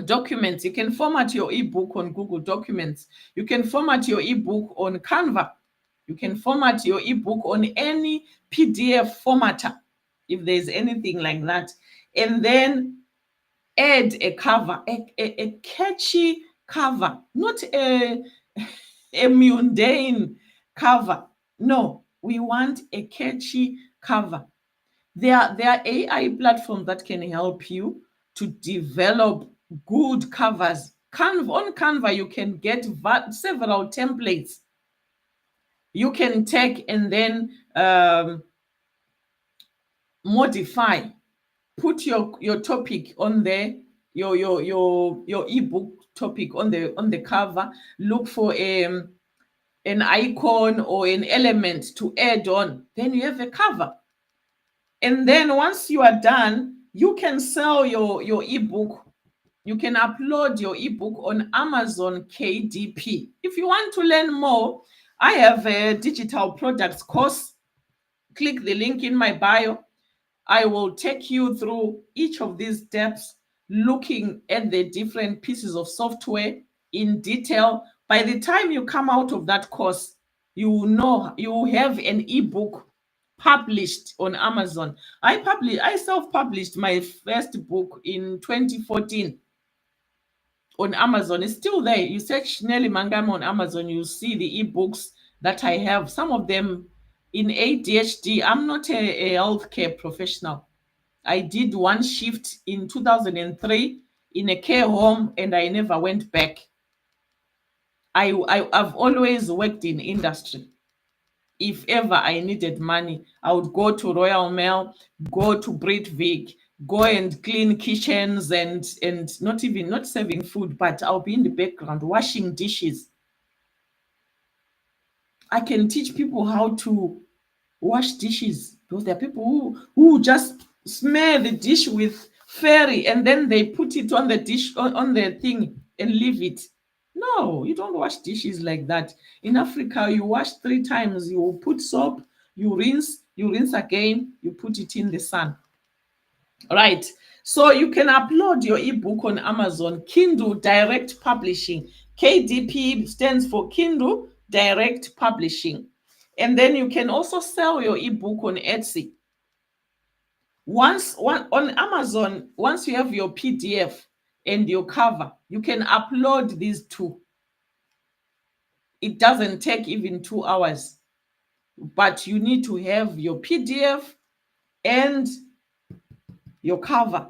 Speaker 1: Documents. You can format your ebook on Google Documents. You can format your ebook on Canva. You can format your ebook on any PDF formatter, if there's anything like that. And then add a cover, a catchy cover, not a mundane cover. No, we want a catchy cover. There are AI platforms that can help you. to develop good covers. On Canva, you can get several templates you can take and then modify. Put your topic on there, your ebook topic on the cover. Look for an icon or an element to add on. Then you have a cover. And then once you are done, you can sell your ebook. You can upload your ebook on Amazon KDP. If you want to learn more, I have a digital products course. Click the link in my bio. I will take you through each of these steps, looking at the different pieces of software in detail. By the time you come out of that course, you know you have an ebook published on Amazon. I self-published my first book in 2014 on Amazon. It's still there. You search Nelly Mangama on Amazon, you see the ebooks that I have. Some of them in ADHD. I'm not a healthcare professional. I did one shift in 2003 in a care home and I never went back. I've always worked in industry. If ever I needed money, I would go to Royal Mail, go to Britvic, go and clean kitchens and not serving food, but I'll be in the background washing dishes. I can teach people how to wash dishes because there are people who just smear the dish with fairy and then they put it on the dish on the thing and leave it. No, you don't wash dishes like that. In Africa, you wash 3 times. You put soap, you rinse again, you put it in the sun. Right. So you can upload your ebook on Amazon, Kindle Direct Publishing. KDP stands for Kindle Direct Publishing. And then you can also sell your ebook on Etsy. On Amazon, once you have your PDF and your cover, you can upload these two. It doesn't take even 2 hours, but you need to have your PDF and your cover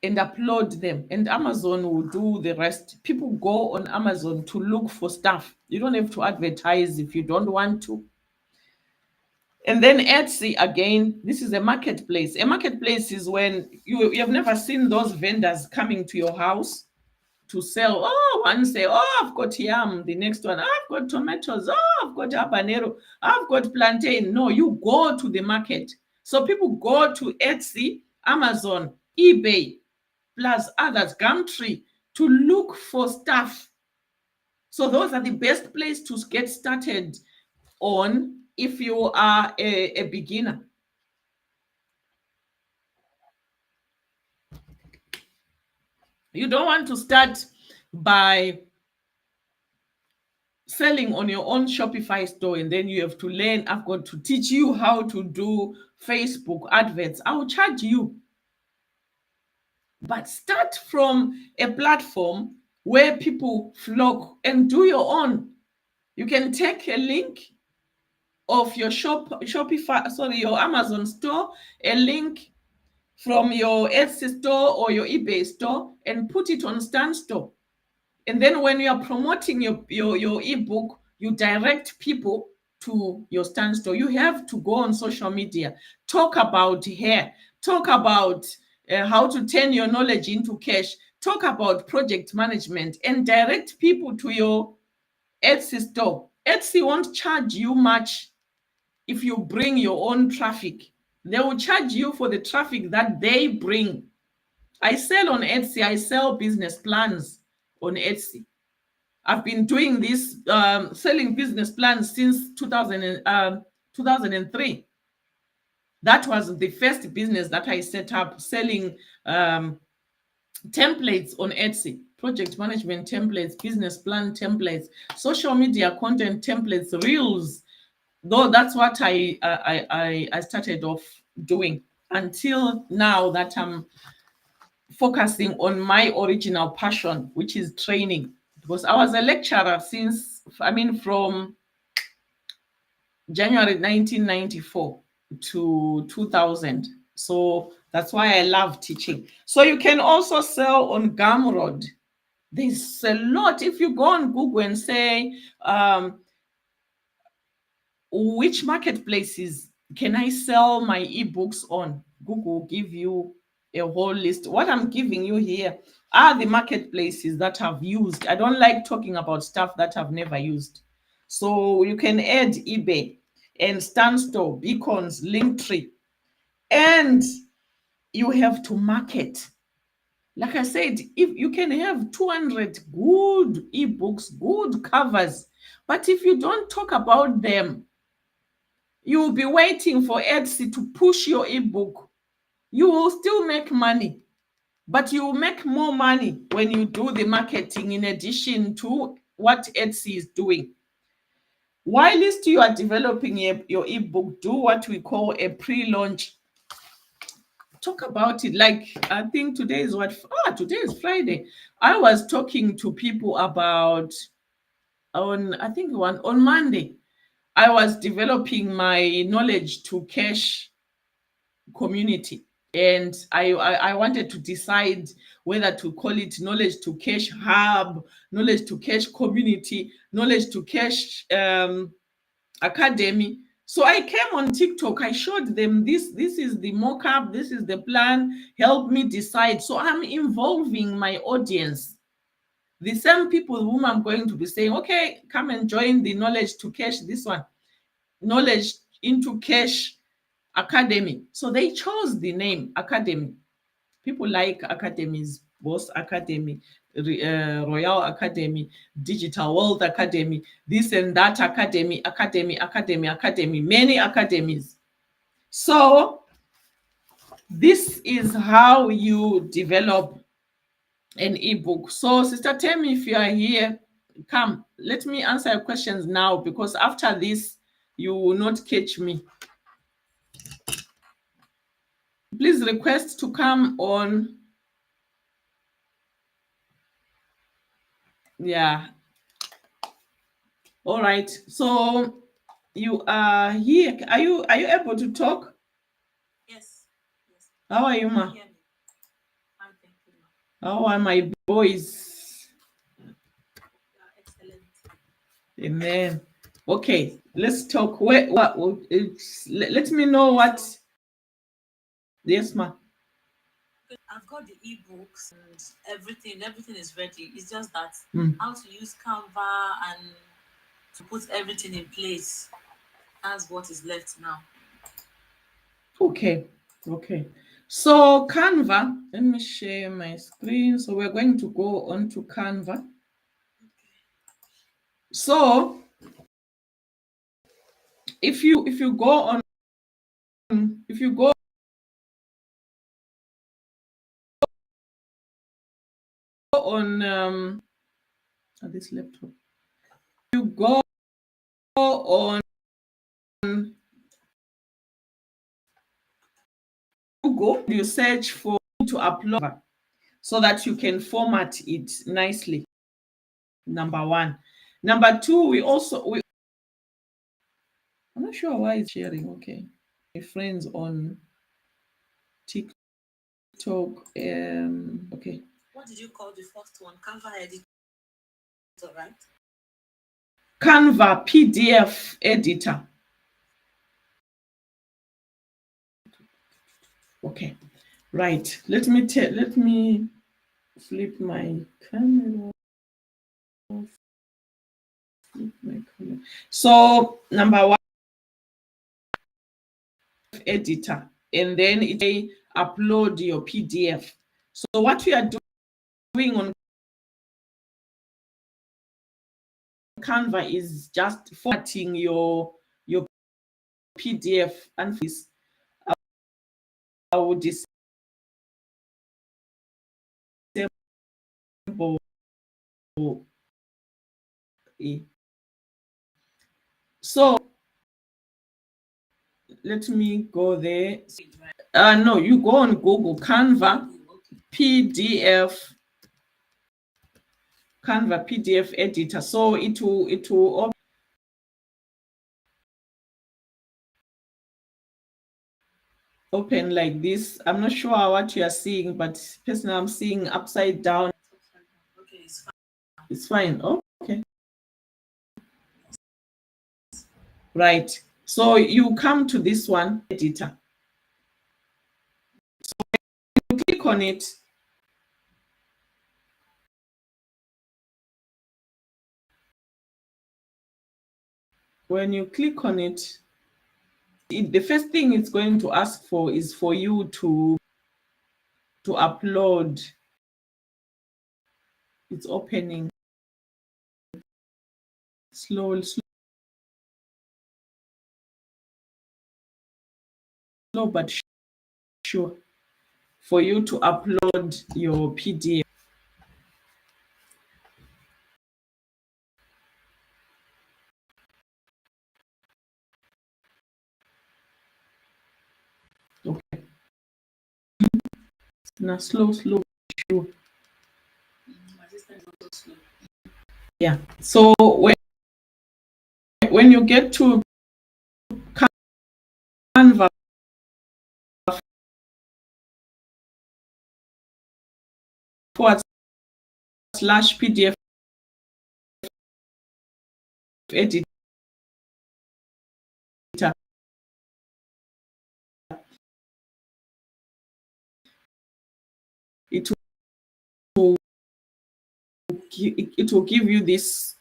Speaker 1: and upload them, and Amazon will do the rest. People go on Amazon to look for stuff. You don't have to advertise if you don't want to. And then Etsy, again, this is a marketplace. A marketplace is when you have never seen those vendors coming to your house to sell. Oh, one say, oh, I've got yam. The next one, I've got tomatoes. Oh, I've got habanero. I've got plantain. No, you go to the market. So people go to Etsy, Amazon, eBay, plus others, Gumtree, to look for stuff. So those are the best place to get started on if you are a beginner. You don't want to start by selling on your own Shopify store and then you have to learn. I've got to teach you how to do Facebook adverts. I'll charge you. But start from a platform where people flock and do your own. You can take a link of your your Amazon store, a link from your Etsy store or your eBay store and put it on Stan Store. And then when you are promoting your ebook, you direct people to your Stan Store. You have to go on social media, talk about hair, talk about how to turn your knowledge into cash, talk about project management, and direct people to your Etsy store. Etsy won't charge you much if you bring your own traffic. They will charge you for the traffic that they bring. I sell on Etsy. I sell business plans on Etsy. I've been doing this, selling business plans since 2003. That was the first business that I set up, selling templates on Etsy, project management templates, business plan templates, social media content templates, reels. Though that's what I started off doing until now that I'm focusing on my original passion, which is training. Because I was a lecturer from January 1994 to 2000. So That's why I love teaching. So you can also sell on Gumroad. There's a lot. If you go on Google and say, which marketplaces can I sell my ebooks on? Google will give you a whole list. What I'm giving you here are the marketplaces that I've used. I don't like talking about stuff that I've never used. So you can add eBay and Standstore, Beacons, Linktree, and you have to market. Like I said, if you can have 200 good ebooks, good covers, but if you don't talk about them, you will be waiting for Etsy to push your ebook. You will still make money, but you will make more money when you do the marketing in addition to what Etsy is doing. Whilst you are developing your ebook, do what we call a pre-launch. Talk about it. Like, I think today is today is Friday. I was talking to people about on Monday. I was developing my knowledge to cash community, and I wanted to decide whether to call it knowledge to cash hub, knowledge to cash community, knowledge to cash academy. So I came on TikTok, I showed them this is the mock-up, this is the plan, help me decide. So I'm involving my audience, the same people whom I'm going to be saying, okay, come and join the knowledge to cash, this one, knowledge into cash academy. So they chose the name academy. People like academies, Boss Academy, Royal Academy, Digital World Academy, this and that academy, many academies. So this is how you develop an ebook. So Sister Temi, if you are here, come, let me answer your questions now, because after this, you will not catch me. Please request to come on. Yeah. All right. So you are here. Are you able to talk?
Speaker 2: Yes. Yes.
Speaker 1: How are you, ma? How are my boys?
Speaker 2: Excellent.
Speaker 1: Amen. Okay, let's talk. Let me know what. Yes, ma.
Speaker 2: I've got the ebooks and everything. Everything is ready. It's just that how to use Canva and to put everything in place. That's what is left now.
Speaker 1: Okay. So Canva, let me share my screen. So we're going to go on to Canva. So if you go on this laptop, you go on Google, you search for to upload so that you can format it nicely. Number one. Number two, I'm not sure why it's sharing. Okay, my friends on TikTok. Okay.
Speaker 2: What did you call the first one? Canva editor, right?
Speaker 1: Canva PDF editor. Okay, right. Let me flip my camera. So number one, editor, and then it may upload your PDF. So what we are doing on Canva is just formatting your PDF, and this I will disable. So let me go there. No, you go on Google Canva PDF editor. So it will open like this. I'm not sure what you are seeing, but personally I'm seeing upside down.
Speaker 2: Okay, it's fine.
Speaker 1: It's fine. Oh, okay. Right. So you come to this one, editor. So you click on it. When you click on it, the first thing it's going to ask for is for you to upload. It's opening slow but sure, for you to upload your PDF. Okay. Now slow, sure.
Speaker 2: My system is also slow.
Speaker 1: Yeah. So when you get to Canva /PDF editor, it will give you this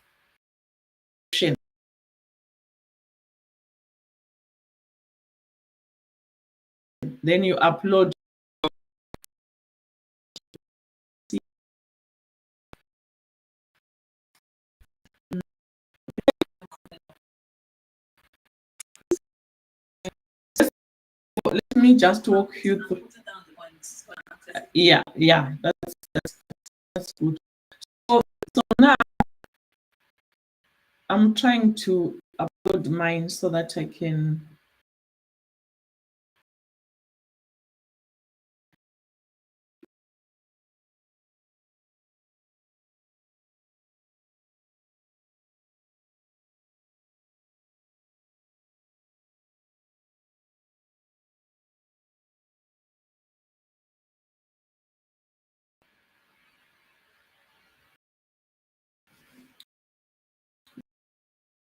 Speaker 1: option. Then you upload. Let me just walk you through. Yeah, that's good. So now I'm trying to upload mine so that I can.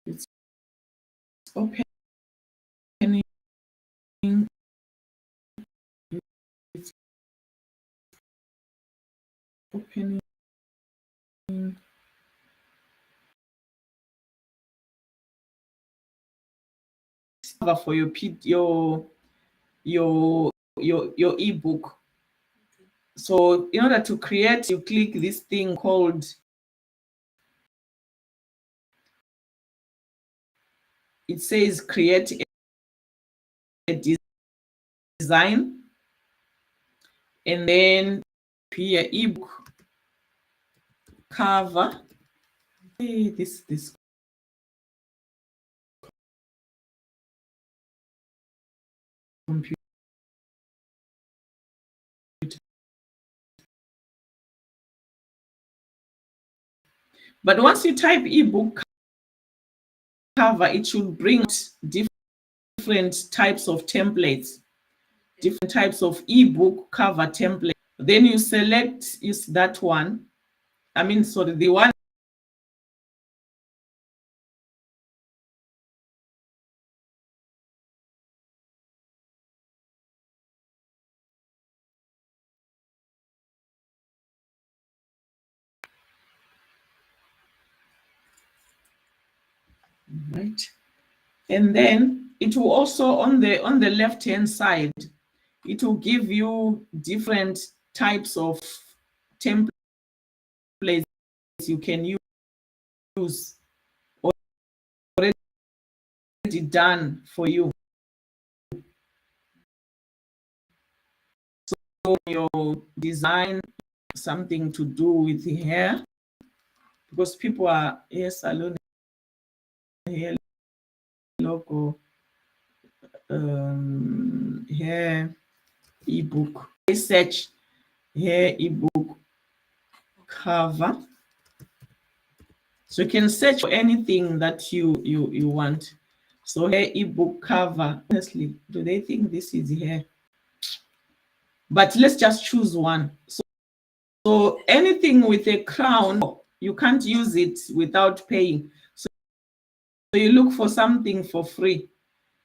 Speaker 1: It's opening. It's opening. For your ebook. So in order to create, you click this thing called, it says create a design, and then here ebook cover. Hey, this computer. But once you type ebook cover, it should bring different types of templates, different types of ebook cover template. Then you select use that one. I mean, sorry, the one. Right. And then it will also on the left hand side, it will give you different types of templates you can use, already done for you. So your design, something to do with the hair, because people are hair salon, hair logo, hair ebook. I search hair ebook cover. So you can search for anything that you want. So hair ebook cover. Honestly, do they think this is hair? but let's just choose one. So anything with a crown, you can't use it without paying. So you look for something for free.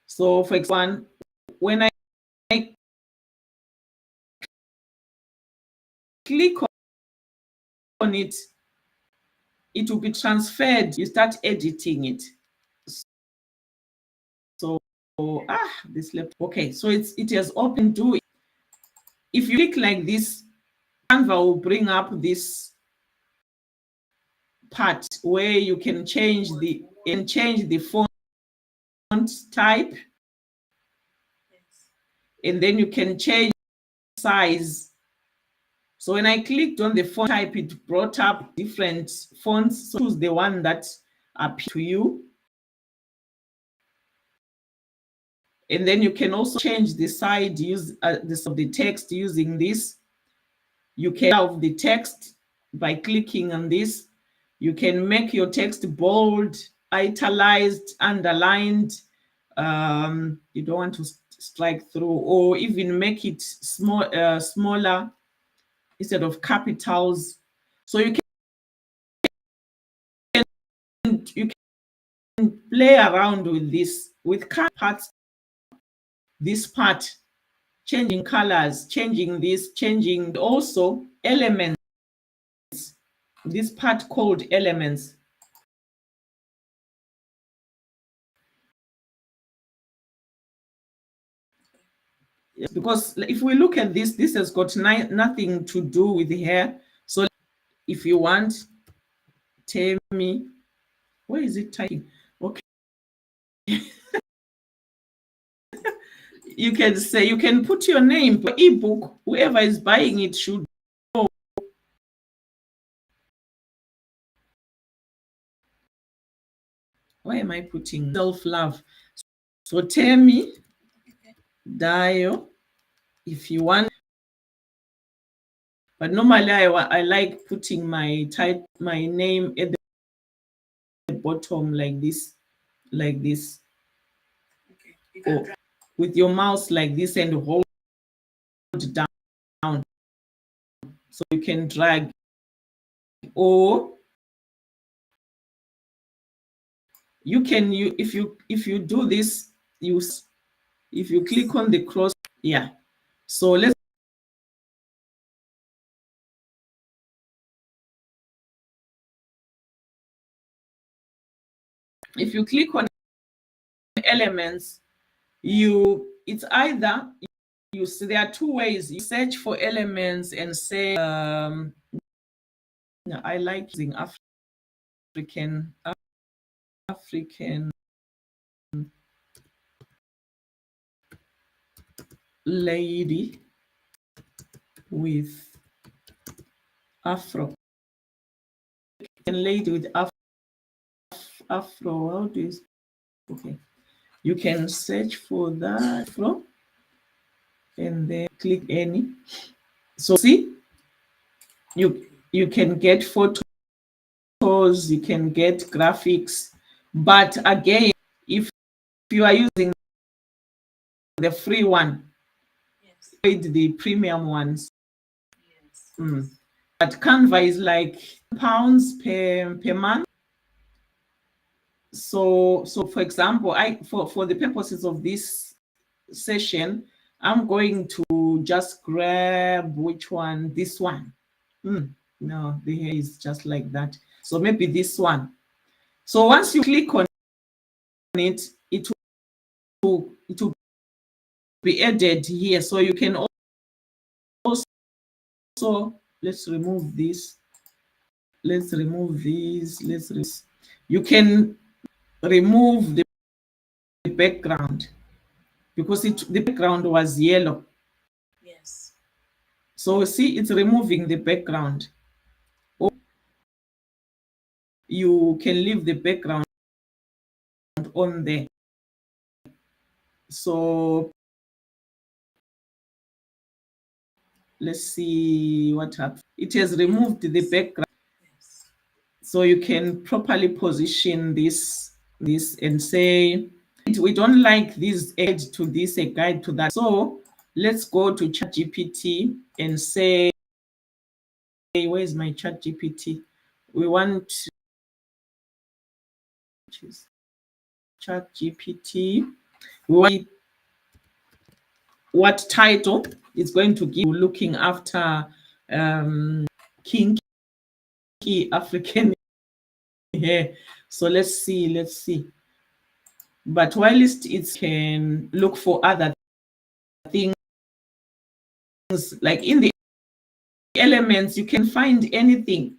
Speaker 1: So for example, when I click on it, it will be transferred. You start editing it. So this left. Okay, so it has opened. Do it. If you click like this, Canva will bring up this part where you can change the font type, and then you can change size. So when I clicked on the font type, it brought up different fonts. So choose the one that appeals to you. And then you can also change the size, use the text using this. You can have the text by clicking on this. You can make your text bold, italicized, underlined. You don't want to strike through, or even make it smaller instead of capitals. So you can play around with this, with parts, this part, changing colors, changing this, changing also elements. This part called elements. Because if we look at this, this has got nothing to do with the hair. So if you want, tell me, where is it typing? Okay. You can say, you can put your name, ebook, whoever is buying it should know. Why am I putting self-love? So tell me, Dio, if you want. But normally I like putting my name at the bottom like this, or with your mouse like this and hold down, so you can drag. Or you can, if you do this, if you click on the cross, yeah. So if you click on elements, it's either there are two ways. You search for elements and say, I like using African lady with afro. Lady with afro. How do you? Okay, you can search for that afro and then click any. So see, you can get photos, you can get graphics, but again, if you are using the free one, the premium ones. But Canva is like £1 per month. So for example, for the purposes of this session, I'm going to just grab which one, this one. No, the hair is just like that. So maybe this one. So once you click on it, it will be added here. So you can also, let's remove this. Let's remove these. You can remove the background because the background was yellow.
Speaker 2: Yes.
Speaker 1: So see, it's removing the background. Or you can leave the background on there. So let's see what happened. It has removed the background.
Speaker 2: Yes.
Speaker 1: So you can properly position this and say, we don't like this, add to this, a guide to that. So let's go to ChatGPT and say, where's my ChatGPT? We want to choose ChatGPT. We want what title it's going to give, looking after kinky African hair. So let's see. But whilst it can look for other things, like in the elements, you can find anything.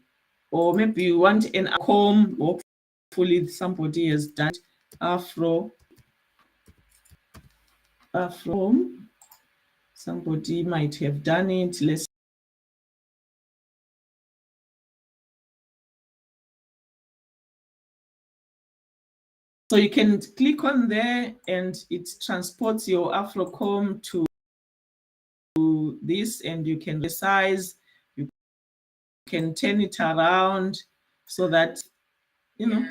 Speaker 1: Or maybe you want an comb, hopefully somebody has done afro, somebody might have done it. Let's So you can click on there and it transports your afro comb to this, and you can resize, you can turn it around so that you know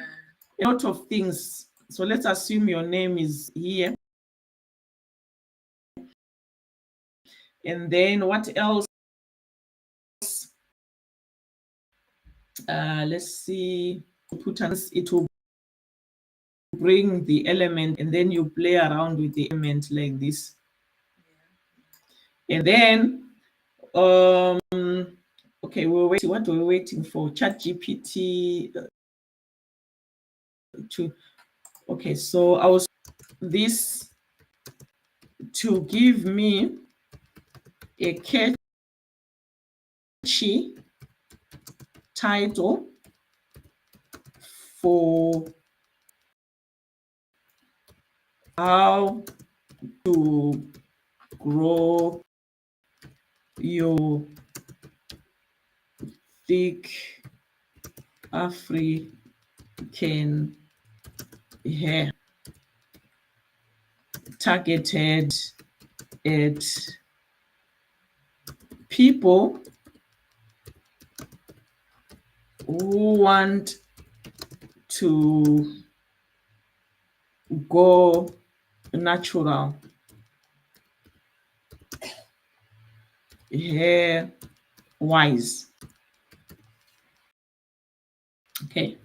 Speaker 1: a lot of things. So let's assume your name is here, and then what else? Let's see. Put it will bring the element, and then you play around with the element like this, and then okay, we're waiting. What we're waiting for? ChatGPT to. Okay, so I was this to give me a catchy title for how to grow your thick African hair, targeted at people who want to go natural hair wise. Okay,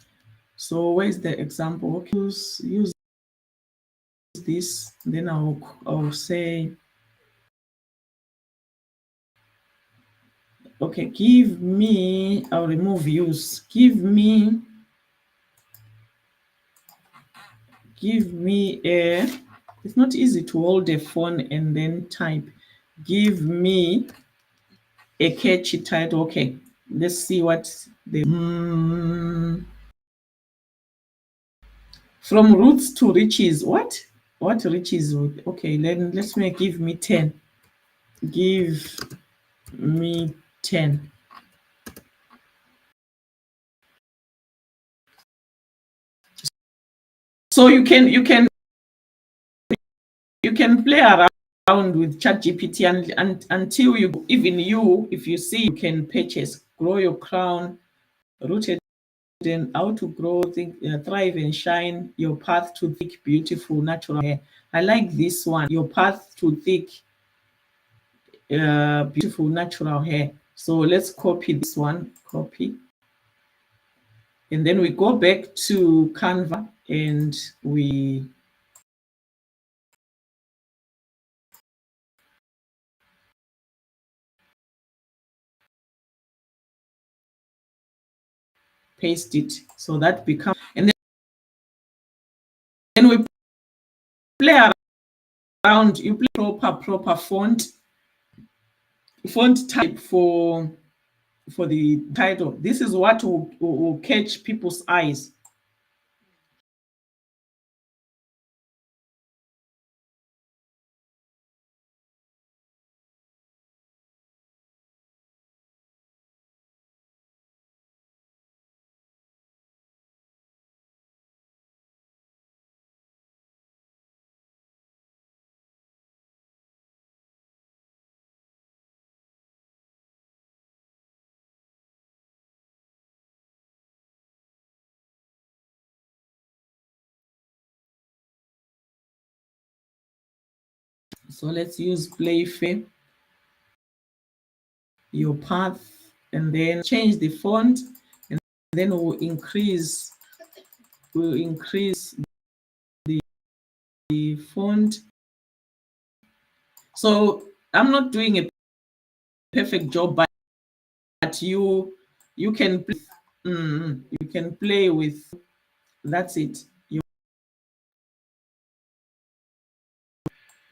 Speaker 1: so where's the example? Okay, use this, then I'll say, okay, give me, I'll remove use, give me a, it's not easy to hold a phone and then type, give me a catchy title. Okay, let's see what the from roots to riches. What riches? Okay, then give me 10. Give me 10. So you can play around with ChatGPT and until you, even you, if you see, you can purchase grow your crown, rooted in how to grow, thrive and shine, your path to thick, beautiful, natural hair. I like this one, your path to thick, beautiful, natural hair. So let's copy this one, copy. And then we go back to Canva and we paste it. So that becomes, and then we play around, you play proper font type for the title. This is what will catch people's eyes. So let's use Playfair, your path, and then change the font, and then we'll increase the font. So I'm not doing a perfect job, but you can you can play with. That's it.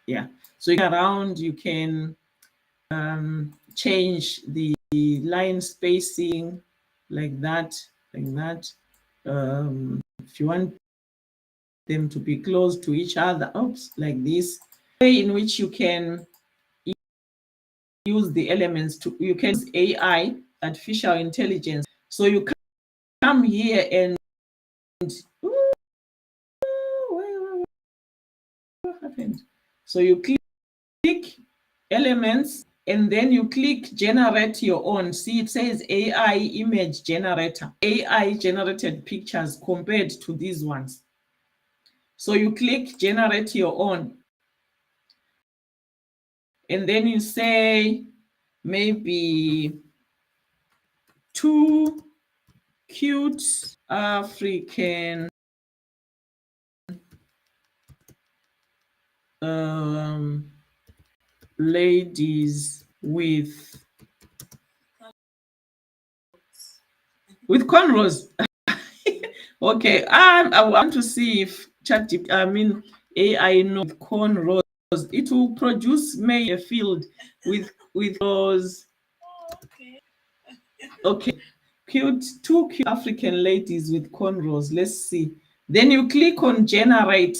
Speaker 1: Yeah. So you around, you can change the line spacing like that, like that. If you want them to be close to each other, oops, like this. Way in which you can use the elements to, you can use AI, artificial intelligence. So you come here and what happened? So you click elements and then you click generate your own. See, it says AI image generator, AI generated pictures compared to these ones. So you click generate your own. And then you say maybe two cute African ladies with cornrows. Okay, I want to see if AI knows cornrows. It will produce me a field with those. Okay, two cute African ladies with cornrows. Let's see. Then you click on generate.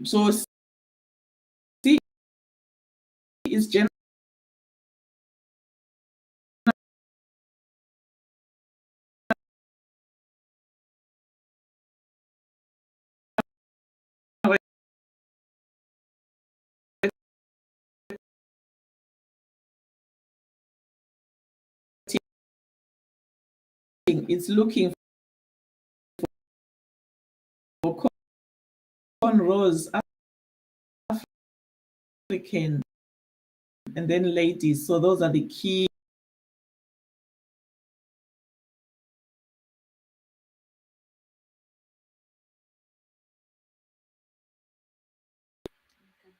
Speaker 1: So see, is generating. It's looking for cornrows, African, and then ladies. So those are the key.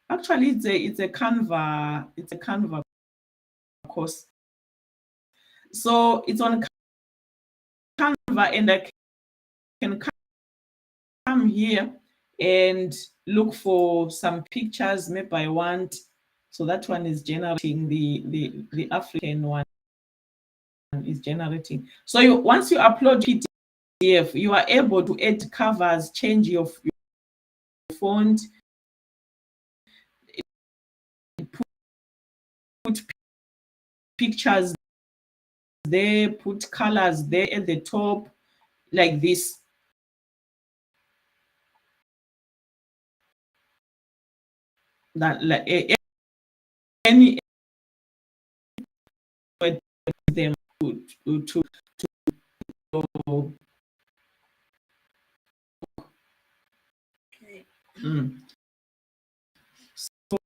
Speaker 1: Actually, it's a Canva course. So it's on Canva, and I can come here and look for some pictures. Maybe I want. So that one is generating the African one is generating. So once you upload PDF, you are able to add covers, change your font, put pictures there, put colors there at the top, like this. That like any them to
Speaker 2: Okay.
Speaker 1: So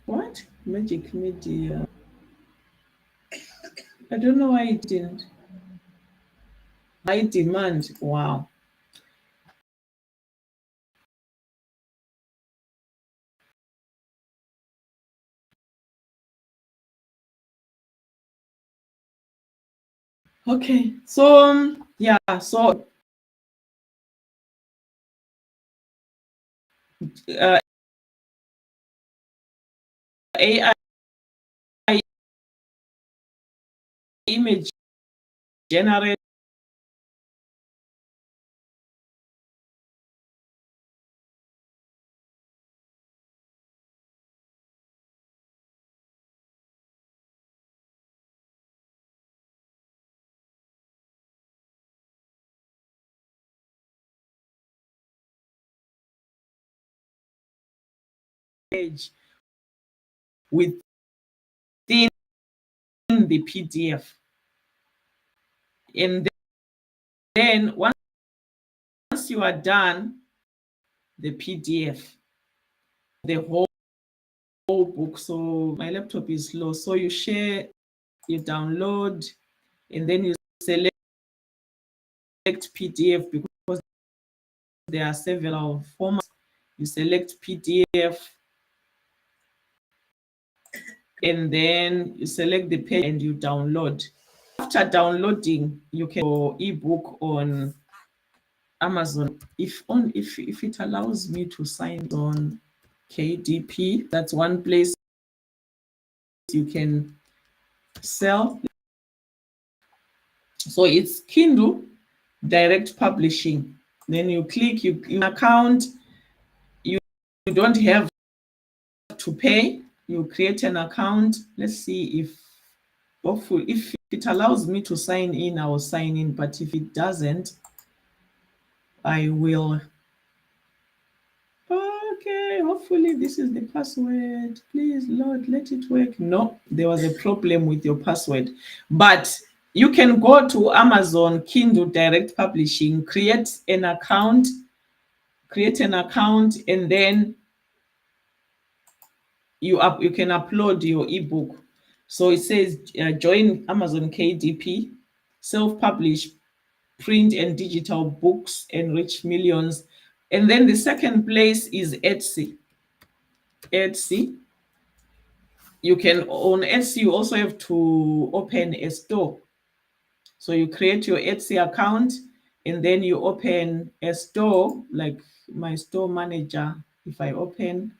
Speaker 1: what magic media? I don't know why it didn't. High demand. Wow. Okay. So yeah. So uh, AI image generate page within the PDF. And then once you are done the PDF, the whole book. So my laptop is slow. So you share, you download, and then you select PDF because there are several formats. You select PDF, and then you select the page and you download. After downloading, you can go ebook on Amazon. If it allows me to sign on KDP, that's one place you can sell. So it's Kindle Direct Publishing. Then you click you account. You don't have to pay. You create an account. Let's see if hopefully if it allows me to sign in, I will sign in. But if it doesn't, I will. Okay, hopefully this is the password. Please, Lord, let it work. No, there was a problem with your password. But you can go to Amazon Kindle Direct Publishing, create an account, and then you can upload your ebook. So it says join Amazon KDP, self-publish, print and digital books, and reach millions. And then the second place is Etsy. Etsy. You can on Etsy, you also have to open a store. So you create your Etsy account and then you open a store, like my store manager. If I open,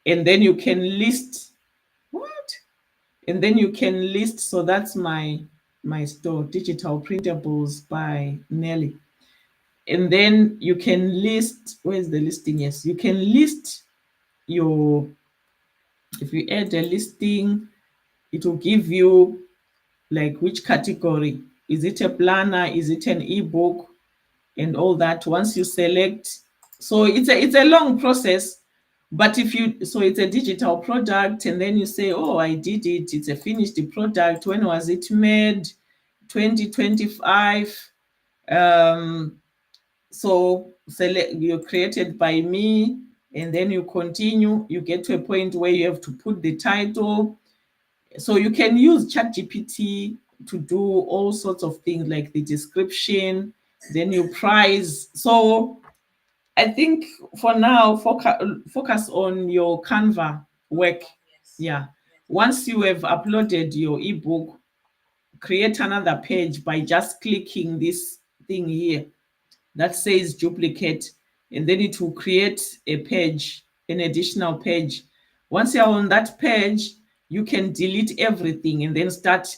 Speaker 1: and then you can list what? And then you can list. So that's my store, digital printables by Nelly. And then you can list. Where's the listing? Yes, you can list your. If you add a listing, it will give you like which category. Is it a planner? Is it an ebook? And all that. Once you select, so it's a long process. But if you, so it's a digital product, and then you say, oh, I did it. It's a finished product. When was it made? 2025. So select, you created by me, and then you continue. You get to a point where you have to put the title. So you can use ChatGPT to do all sorts of things like the description, then you price. So I think for now, focus on your Canva work.
Speaker 2: Yes.
Speaker 1: Yeah. Once you have uploaded your ebook, create another page by just clicking this thing here that says duplicate, and then it will create a page, an additional page. Once you're on that page, you can delete everything and then start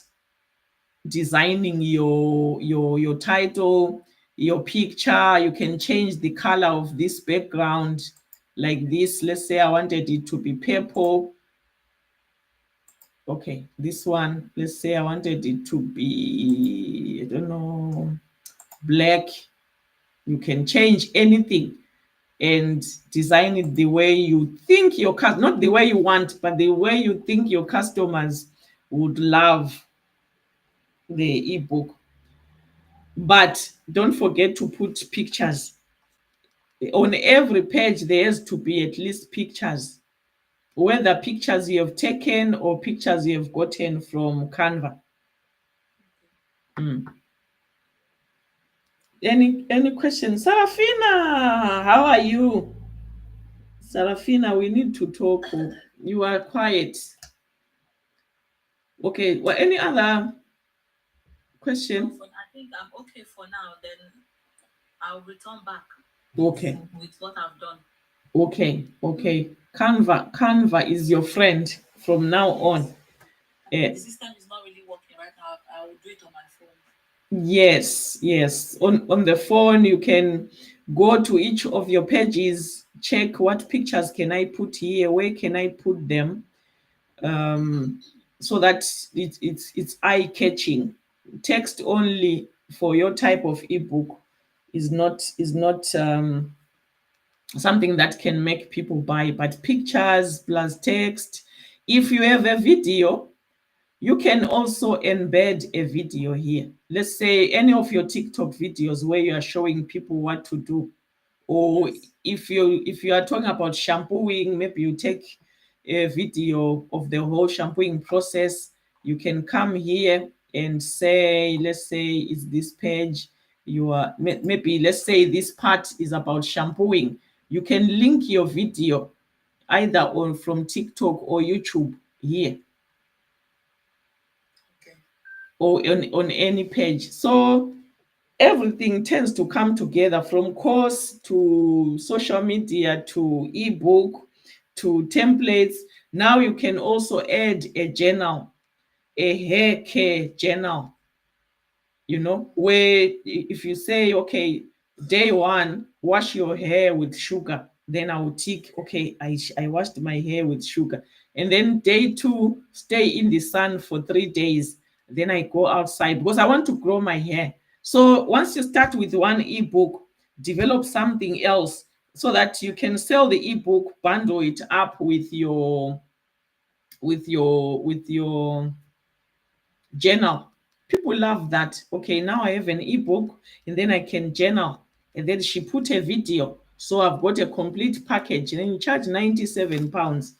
Speaker 1: designing your title, your picture. You can change the color of this background like this. Let's say I wanted it to be purple. Okay, this one, let's say I wanted it to be, I don't know, black. You can change anything and design it the way you think your not the way you want, but the way you think your customers would love the ebook. But don't forget to put pictures. On every page, there has to be at least pictures, whether pictures you have taken or pictures you have gotten from Canva. Mm. Any questions? Sarafina, how are you? Sarafina, we need to talk. You are quiet. Okay, well, any other question?
Speaker 2: I think I'm okay for now. Then I'll return back
Speaker 1: Okay,
Speaker 2: with what I've done.
Speaker 1: okay. Canva is your friend from now on.
Speaker 2: The system is not really working right now. I will do it on my phone.
Speaker 1: Yes. On the phone, you can go to each of your pages, check what pictures can I put here, where can I put them, so that it's eye catching. Text only for your type of ebook is not something that can make people buy. But pictures plus text, if you have a video, you can also embed a video here. Let's say any of your TikTok videos where you are showing people what to do, or
Speaker 2: Yes.
Speaker 1: if you are talking about shampooing, maybe you take a video of the whole shampooing process. You can come here and say, let's say it's this page, you are maybe, let's say this part is about shampooing. You can link your video either on from TikTok or YouTube here,
Speaker 2: Okay.
Speaker 1: or on any page. So everything tends to come together, from course to social media to ebook to templates. Now you can also add a journal, a hair care journal, where if you say, okay, day one, wash your hair with sugar, then I will tick, okay, I washed my hair with sugar. And then day two, stay in the sun for 3 days. Then I go outside because I want to grow my hair. So once you start with one ebook, develop something else so that you can sell the ebook, bundle it up with your journal. People love that. Okay, now I have an ebook and then I can journal. And then she put a video. So I've got a complete package. And then you charge £97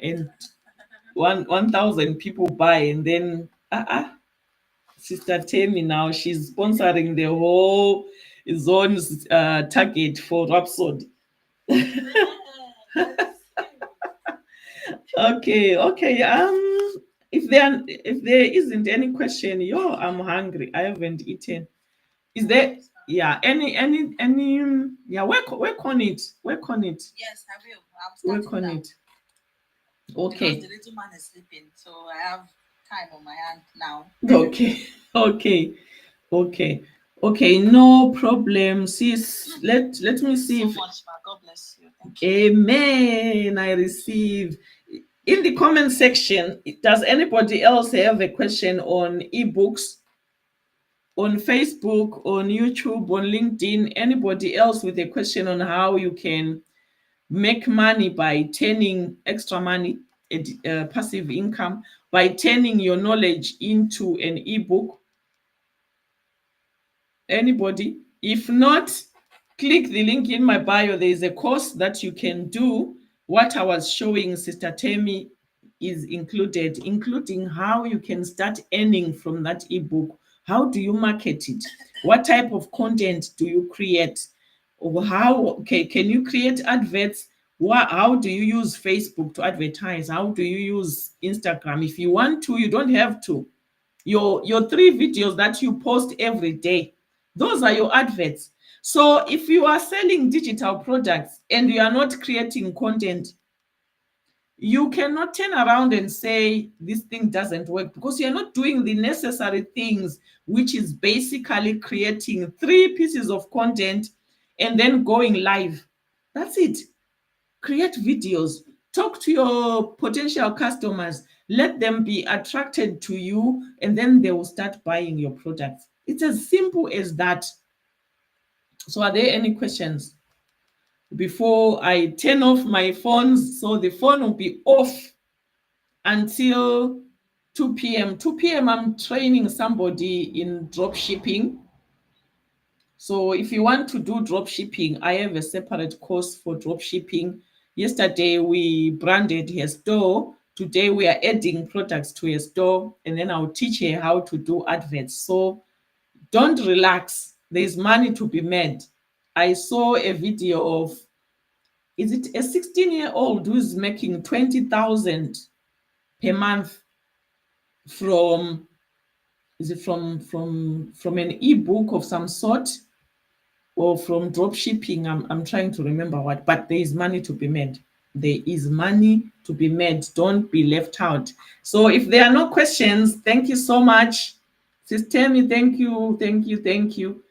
Speaker 1: and 1,000 people buy. And then Sister Temi now, she's sponsoring the whole zone's target for Rhapsody. Okay. If there isn't any question, I'm hungry. I haven't eaten. Is there,
Speaker 2: Yes,
Speaker 1: yeah, yeah, work on it. Work on it.
Speaker 2: yes, I will. I'm
Speaker 1: Work
Speaker 2: starting
Speaker 1: on
Speaker 2: now
Speaker 1: it.
Speaker 2: because
Speaker 1: Okay.
Speaker 2: the little man is sleeping, so I have time on my hand now.
Speaker 1: Okay. Okay. Okay. Okay. No problem. Sis, let me
Speaker 2: Thank you
Speaker 1: see
Speaker 2: so
Speaker 1: if
Speaker 2: much, ma. God bless you. Thank you.
Speaker 1: amen I receive. In the comment section, does anybody else have a question on ebooks, on Facebook, on YouTube, on LinkedIn? Anybody else with a question on how you can make money by turning extra money, passive income, by turning your knowledge into an ebook? Anybody? If not, click the link in my bio. There is a course that you can do. What I was showing Sister Temi is included, including how you can start earning from that ebook. How do you market it? What type of content do you create? Or how, okay, can you create adverts? How do you use Facebook to advertise? How do you use Instagram? If you want to, you don't have to. Your 3 videos that you post every day, those are your adverts. So if you are selling digital products and you are not creating content, you cannot turn around and say this thing doesn't work, because you're not doing the necessary things, which is basically creating 3 pieces of content and then going live. That's it. Create videos, talk to your potential customers, let them be attracted to you, and then they will start buying your products. It's as simple as that. So are there any questions before I turn off my phones? So the phone will be off until 2 p.m. 2 p.m. I'm training somebody in drop shipping. So if you want to do drop shipping, I have a separate course for drop shipping. Yesterday we branded her store. Today we are adding products to her store, and then I'll teach her how to do adverts. So don't relax. There's money to be made. I saw a video of, is it a 16-year-old who's making 20,000 per month from, is it from an ebook of some sort, or from drop shipping? I'm trying to remember what, but there is money to be made. There is money to be made. Don't be left out. So if there are no questions, thank you so much. Sister Temi, thank you.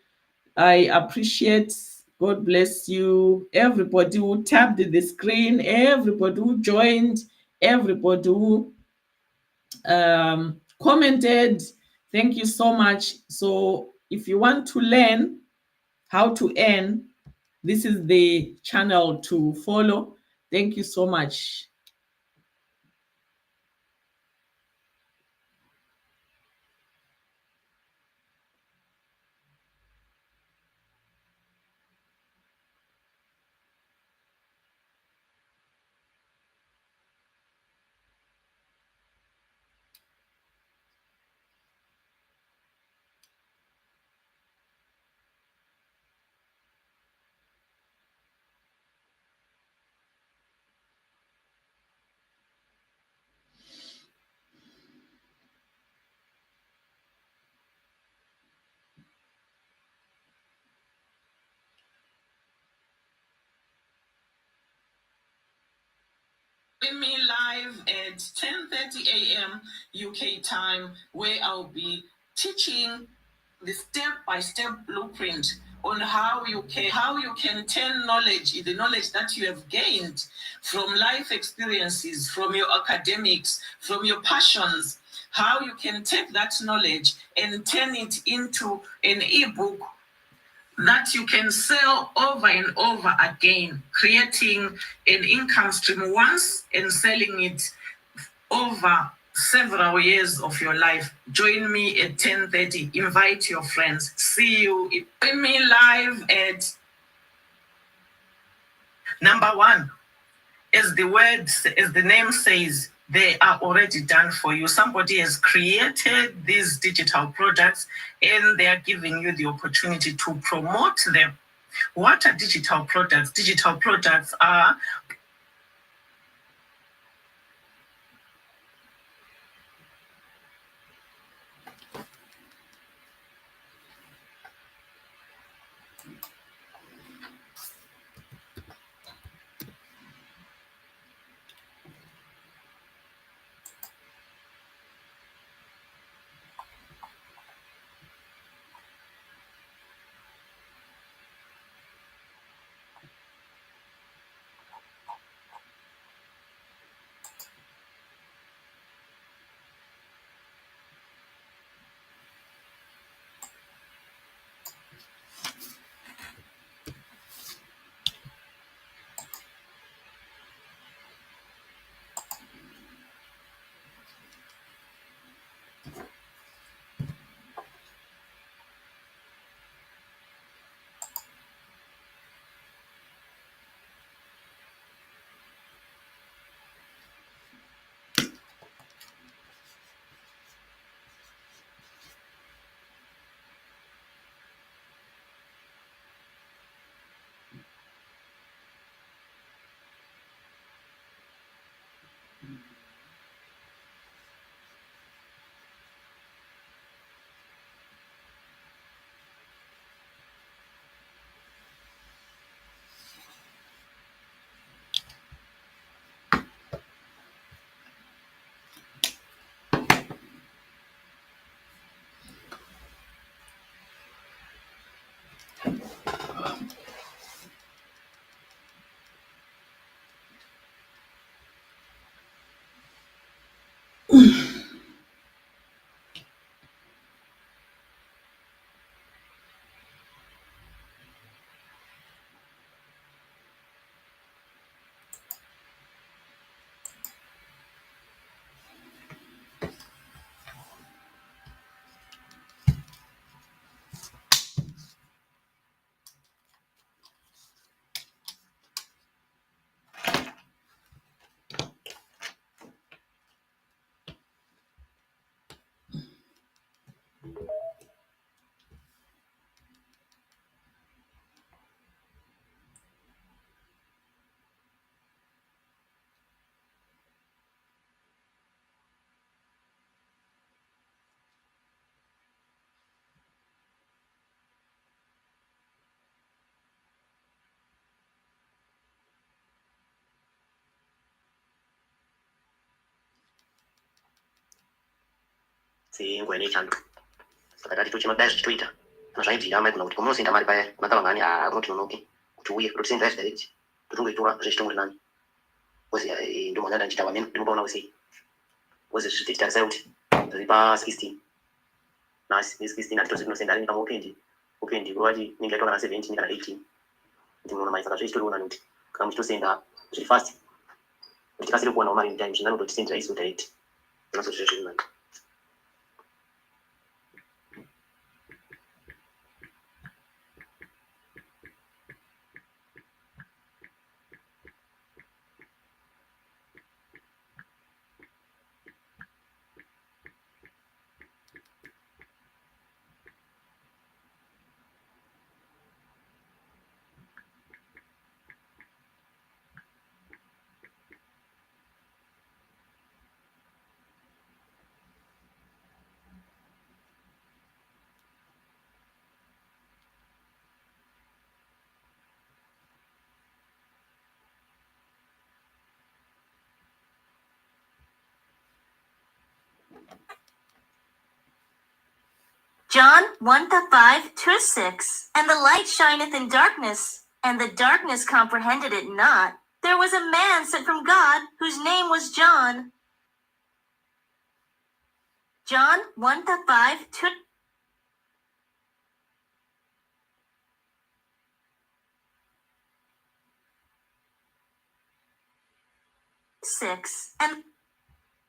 Speaker 1: I appreciate. God bless you. Everybody who tapped the screen, everybody who joined, everybody who commented. Thank you so much. So if you want to learn how to earn, this is the channel to follow. Thank you so much. Join me live at 10:30 a.m. UK time, where I'll be teaching the step-by-step blueprint on how you can turn knowledge, the knowledge that you have gained from life experiences, from your academics, from your passions, how you can take that knowledge and turn it into an ebook that you can sell over and over again, creating an income stream once and selling it over several years of your life. Join me at 10:30. Invite your friends. See you. Join me live at number 1. As the name says, they are already done for you. Somebody has created these digital products and they are giving you the opportunity to promote them. What are digital products? Digital products are
Speaker 3: singwene chando sakatati tochimabaya zvichitoita kana zvaibvira mai kuna kuti pamunosinda mari paya makava ngani kunoti nonoki kuti uye kuti send direct totongoitora zvichitongori nani wezi ndo mwana ndanchita wamene ndinopaona wese wezi zvititarisai kuti zviri pa 16 na 16 atitozi kunosenda ari pamwe upendi kurwati ninge yaitoka na 17 kana 18 kuti muno maisaka zvichitoriona kuti kana muchitosenda zviri fast kuti tikasire kuwana mari in time zvingangotisendera isu direct naso zviri nani.
Speaker 2: John 1:5-6. And the light shineth in darkness, and the darkness comprehended it not. There was a man sent from God, whose name was John. John 1:5-6. And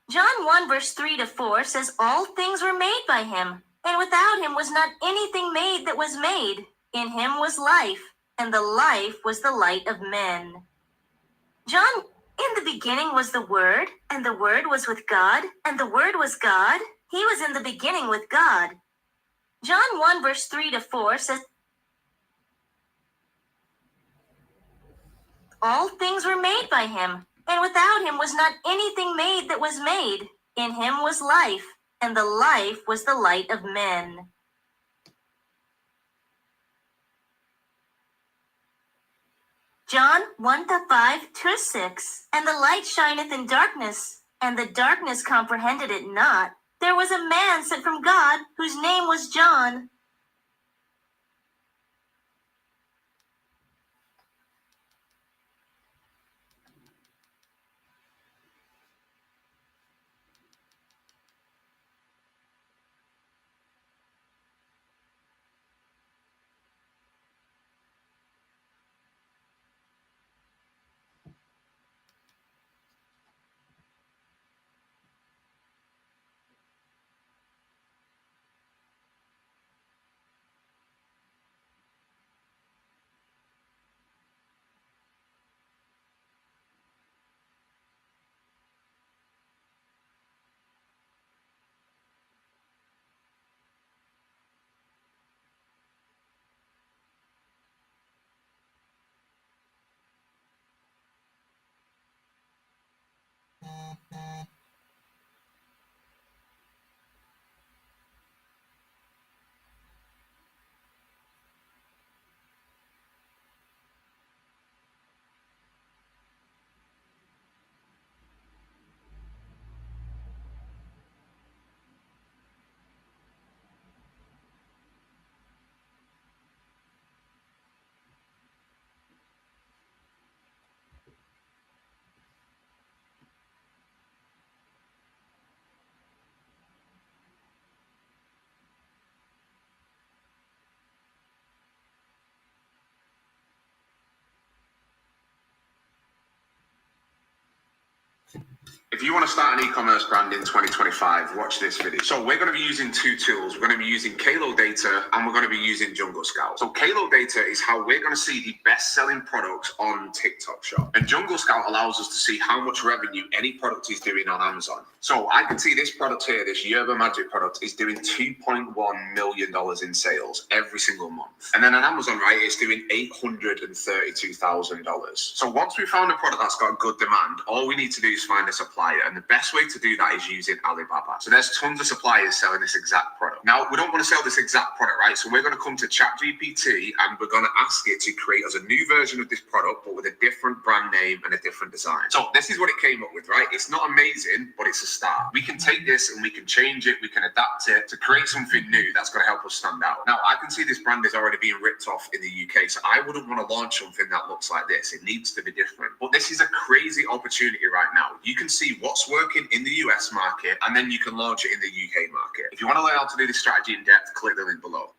Speaker 2: John 1:3-4 says, all things were made by him, and without him was not anything made that was made. In him was life, and the life was the light of men. John, in the beginning was the Word, and the Word was with God, and the Word was God. He was in the beginning with God. John 1:3-4 says, all things were made by him, and without him was not anything made that was made. In him was life, and the life was the light of men. John 1:5-6. And the light shineth in darkness, and the darkness comprehended it not. There was a man sent from God, whose name was John.
Speaker 4: If you want to start an e-commerce brand in 2025, watch this video. So we're going to be using two tools. We're going to be using Kalo Data and we're going to be using Jungle Scout. So Kalo Data is how we're going to see the best-selling products on TikTok Shop. And Jungle Scout allows us to see how much revenue any product is doing on Amazon. So I can see this product here, this Yerba Magic product, is doing $2.1 million in sales every single month. And then on Amazon, right, it's doing $832,000. So once we found a product that's got good demand, all we need to do is find a supplier. And the best way to do that is using Alibaba. So there's tons of suppliers selling this exact product. Now, we don't want to sell this exact product, right? So we're going to come to ChatGPT and we're going to ask it to create us a new version of this product, but with a different brand name and a different design. So this is what it came up with, right? It's not amazing, but it's a start. We can take this and we can change it, we can adapt it to create something new that's going to help us stand out. Now, I can see this brand is already being ripped off in the UK, so I wouldn't want to launch something that looks like this. It needs to be different. But this is a crazy opportunity right now. You can see what's working in the US market, and then you can launch it in the UK market. If you want to learn how to do this strategy in depth, click the link below.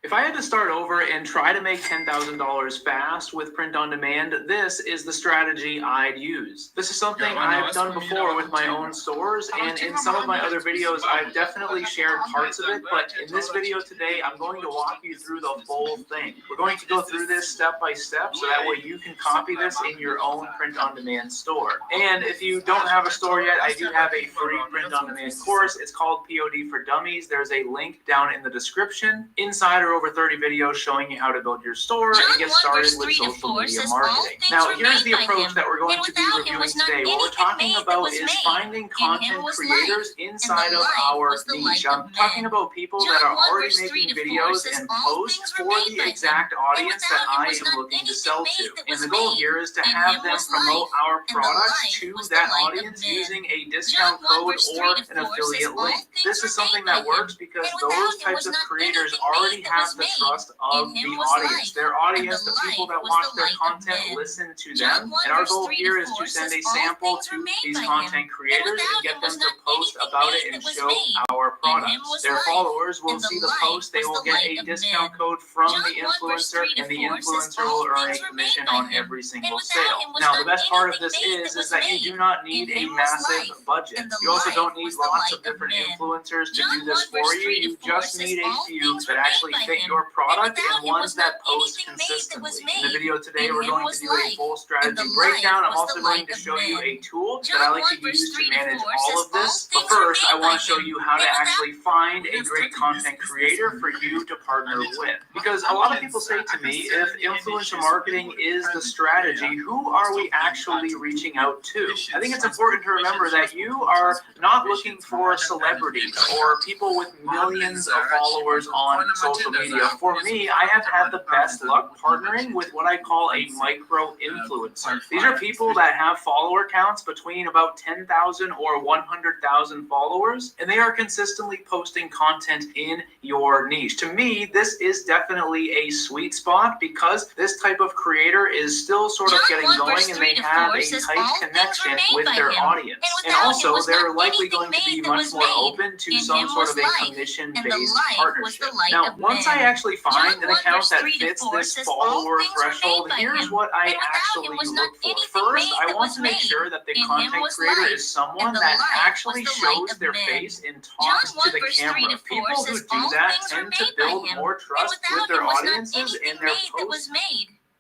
Speaker 5: If I had to start over and try to make $10,000 fast with print on demand, this is the strategy I'd use. This is something I've done before with my own stores, and in some of my other videos, I've definitely shared parts of it, but in this video today, I'm going to walk you through the full thing. We're going to go through this step by step, so that way you can copy this in your own print on demand store. And if you don't have a store yet, I do have a free print on demand course. It's called POD for Dummies. There's a link down in the description. Inside are over 30 videos showing you how to build your store and get started with social media marketing. Now, here's the approach that we're going to be reviewing today. What we're talking about is finding content creators inside of our niche. I'm talking about people that are already making videos and posts for the exact audience that I am looking to sell to. And the goal here is to have them promote our products to that audience using a discount code or an affiliate link. This is something that works because those types of creators already have the trust of the audience. Their audience, the people that watch their content, listen to them. And our goal here is to send a sample to these content creators and get them to post about it and show our products. Their followers will see the post, they will get a discount code from the influencer, and the influencer will earn a commission on every single sale. Now, the best part of this is that you do not need a massive budget. You also don't need lots of different influencers to do this for you. You just need a few that actually fit your product and ones that post consistently. In the video today, we're going to do a full strategy breakdown. I'm also going to show you a tool that I like to use to manage all of this. But first, I want to show you how to actually find a great content creator for you to partner with. Because a lot of people say to me, if influencer marketing is the strategy, who are we actually reaching out to? I think it's important to remember that you are not looking for celebrities or people with millions of followers on social media. For me, I have had the best luck partnering with what I call a micro influencer. These are people that have follower counts between about 10,000 or 100,000 followers, and they are consistently posting content in your niche. To me, this is definitely a sweet spot because this type of creator is still sort of getting going and they have a tight connection with their audience. And also, they're likely going to be much more open to some sort of a commission-based partnership. Now, once I actually find an account that fits this follower threshold, here's what I actually look for. First, I want to make sure that the content creator is someone that actually shows their face and talks to the camera. People who do that tend to build more trust with their audiences and their posts.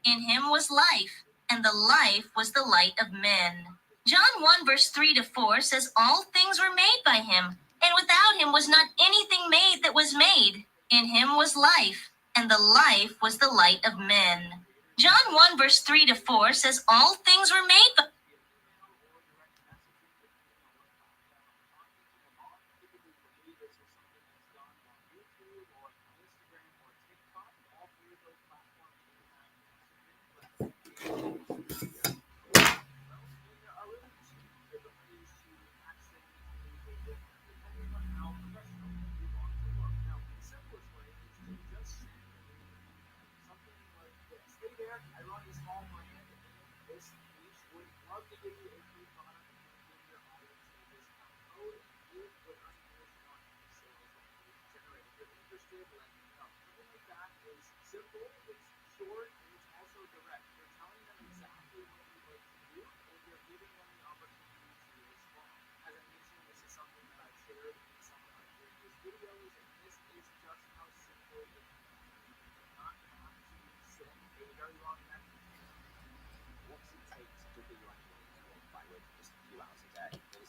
Speaker 2: In him was life, and the life was the light of men. John 1 verse 3-4 says all things were made by him, and without him was not anything made that was made. In him was life, and the life was the light of men. John 1 verse 3-4 says all things were made by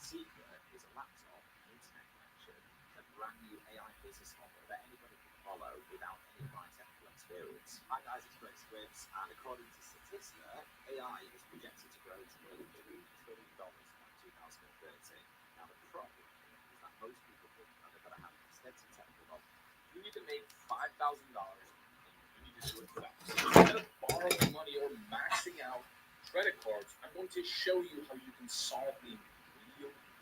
Speaker 6: secret is a laptop, an internet connection, a brand new AI business model that anybody can follow without any prior technical experience. Hi guys, it's Greg Scripps, and according to Statista, AI is projected to grow to nearly $3 trillion by 2030. Now the problem is that most people think that they've got to have extensive technical knowledge. You need to make $5,000 and you need to do it fast. Instead of borrowing money or maxing out credit cards, I'm going to show you how you can solve the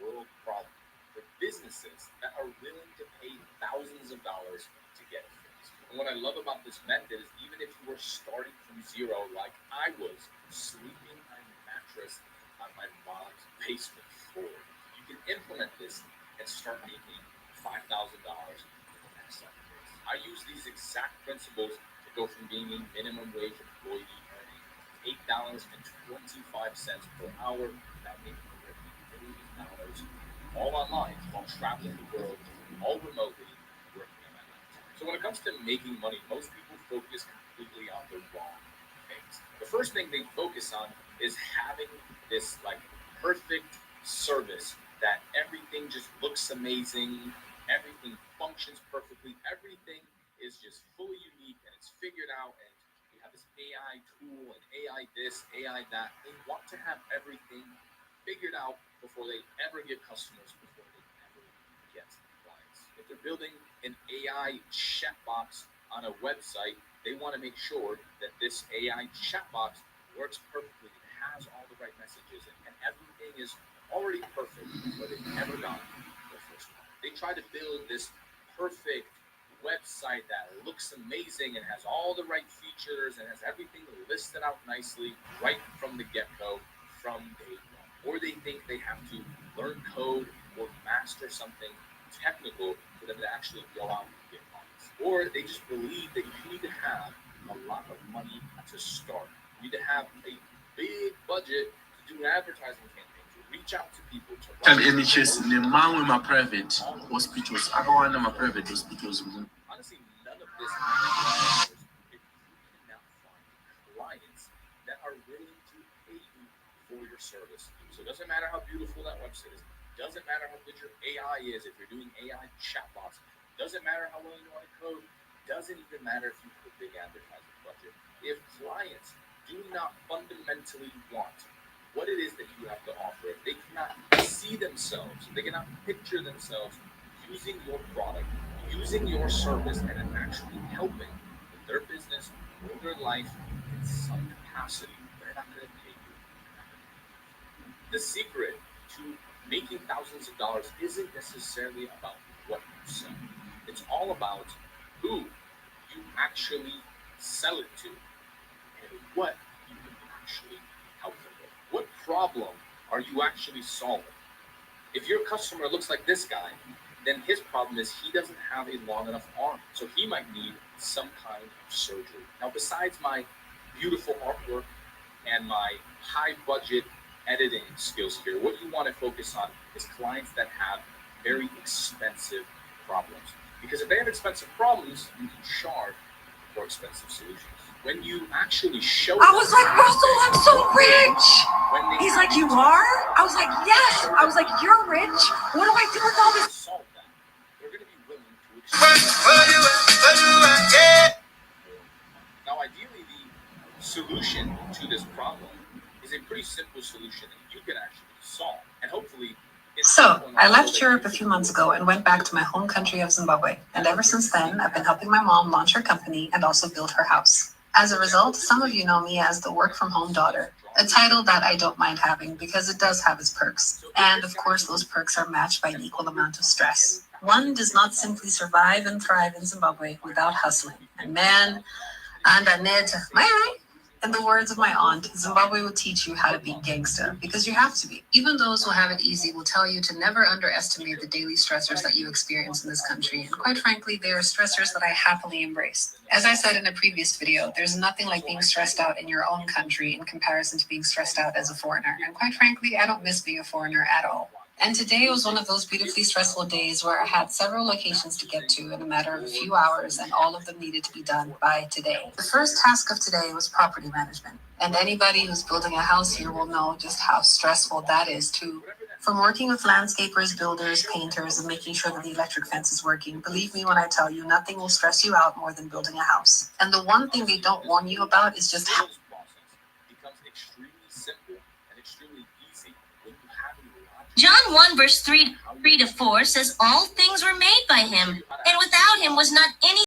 Speaker 6: world problem for businesses that are willing to pay thousands of dollars to get it fixed. And what I love about this method is even if you were starting from zero like I was, sleeping on a mattress on my mom's basement floor, you can implement this and start making $5,000 in the next 7 years.
Speaker 7: I use these exact principles to go from being a minimum wage employee earning $8.25 per hour, now making over $1 million, all online, while traveling the world, all remotely, working on my laptop. So when it comes to making money, most people focus completely on the wrong things. The first thing they focus on is having this like perfect service that everything just looks amazing, everything functions perfectly, everything is just fully unique and it's figured out, and we have this AI tool and AI this, AI that. They want to have everything figured out before they ever get customers, before they ever get clients. If they're building an AI chat box on a website, they want to make sure that this AI chat box works perfectly, it has all the right messages, and everything is already perfect before they've ever gotten their first client. They try to build this perfect website that looks amazing and has all the right features and has everything listed out nicely right from the get-go, from day one. Or they think they have to learn code or master something technical for them to actually go out and get clients. Or they just believe that you need to have a lot of money to start. You need to have a big budget to do an advertising campaign, to reach out to people, to
Speaker 8: And NHS, the man with my private hospitals, I don't want my private hospitals.
Speaker 7: Honestly, none of this matters if you cannot find clients that are willing to pay you for your service. So it doesn't matter how beautiful that website is. Doesn't matter how good your AI is if you're doing AI chatbots. Doesn't matter how well you know how to code. Doesn't even matter if you have a big advertising budget. If clients do not fundamentally want what it is that you have to offer, if they cannot see themselves, they cannot picture themselves using your product, using your service, and actually helping with their business or their life in some capacity, they're not going to pay you. The secret to making thousands of dollars isn't necessarily about what you sell. It's all about who you actually sell it to and what you can actually help them with. What problem are you actually solving? If your customer looks like this guy, then his problem is he doesn't have a long enough arm. So he might need some kind of surgery. Now, besides my beautiful artwork and my high budget editing skills here, what you want to focus on is clients that have very expensive problems. Because if they have expensive problems, you can charge for expensive solutions. When you actually show
Speaker 9: I was like, Russell, I'm so rich. He's like, you are? I was like, yes. I was like, you're rich. What do I do with all this?
Speaker 7: Solve that. They're going to be willing to exchange. Now, ideally, the solution to this problem is a pretty simple solution that you can actually solve, and hopefully.
Speaker 9: So, I left Europe a few months ago and went back to my home country of Zimbabwe. And ever since then, I've been helping my mom launch her company and also build her house. As a result, some of you know me as the work-from-home daughter, a title that I don't mind having because it does have its perks. And of course, those perks are matched by an equal amount of stress. One does not simply survive and thrive in Zimbabwe without hustling. And man, in the words of my aunt, Zimbabwe will teach you how to be gangster, because you have to be. Even those who have it easy will tell you to never underestimate the daily stressors that you experience in this country. And quite frankly, they are stressors that I happily embrace. As I said in a previous video, there's nothing like being stressed out in your own country in comparison to being stressed out as a foreigner. And quite frankly, I don't miss being a foreigner at all. And today was one of those beautifully stressful days where I had several locations to get to in a matter of a few hours, and all of them needed to be done by today. The first task of today was property management. And anybody who's building a house here will know just how stressful that is too. From working with landscapers, builders, painters, and making sure that the electric fence is working, believe me when I tell you, nothing will stress you out more than building a house. And the one thing they don't warn you about is just how
Speaker 7: becomes extremely simple and extremely easy when you have a
Speaker 10: John 1 verse 3 to 4 says all things were made by him, and without him was not any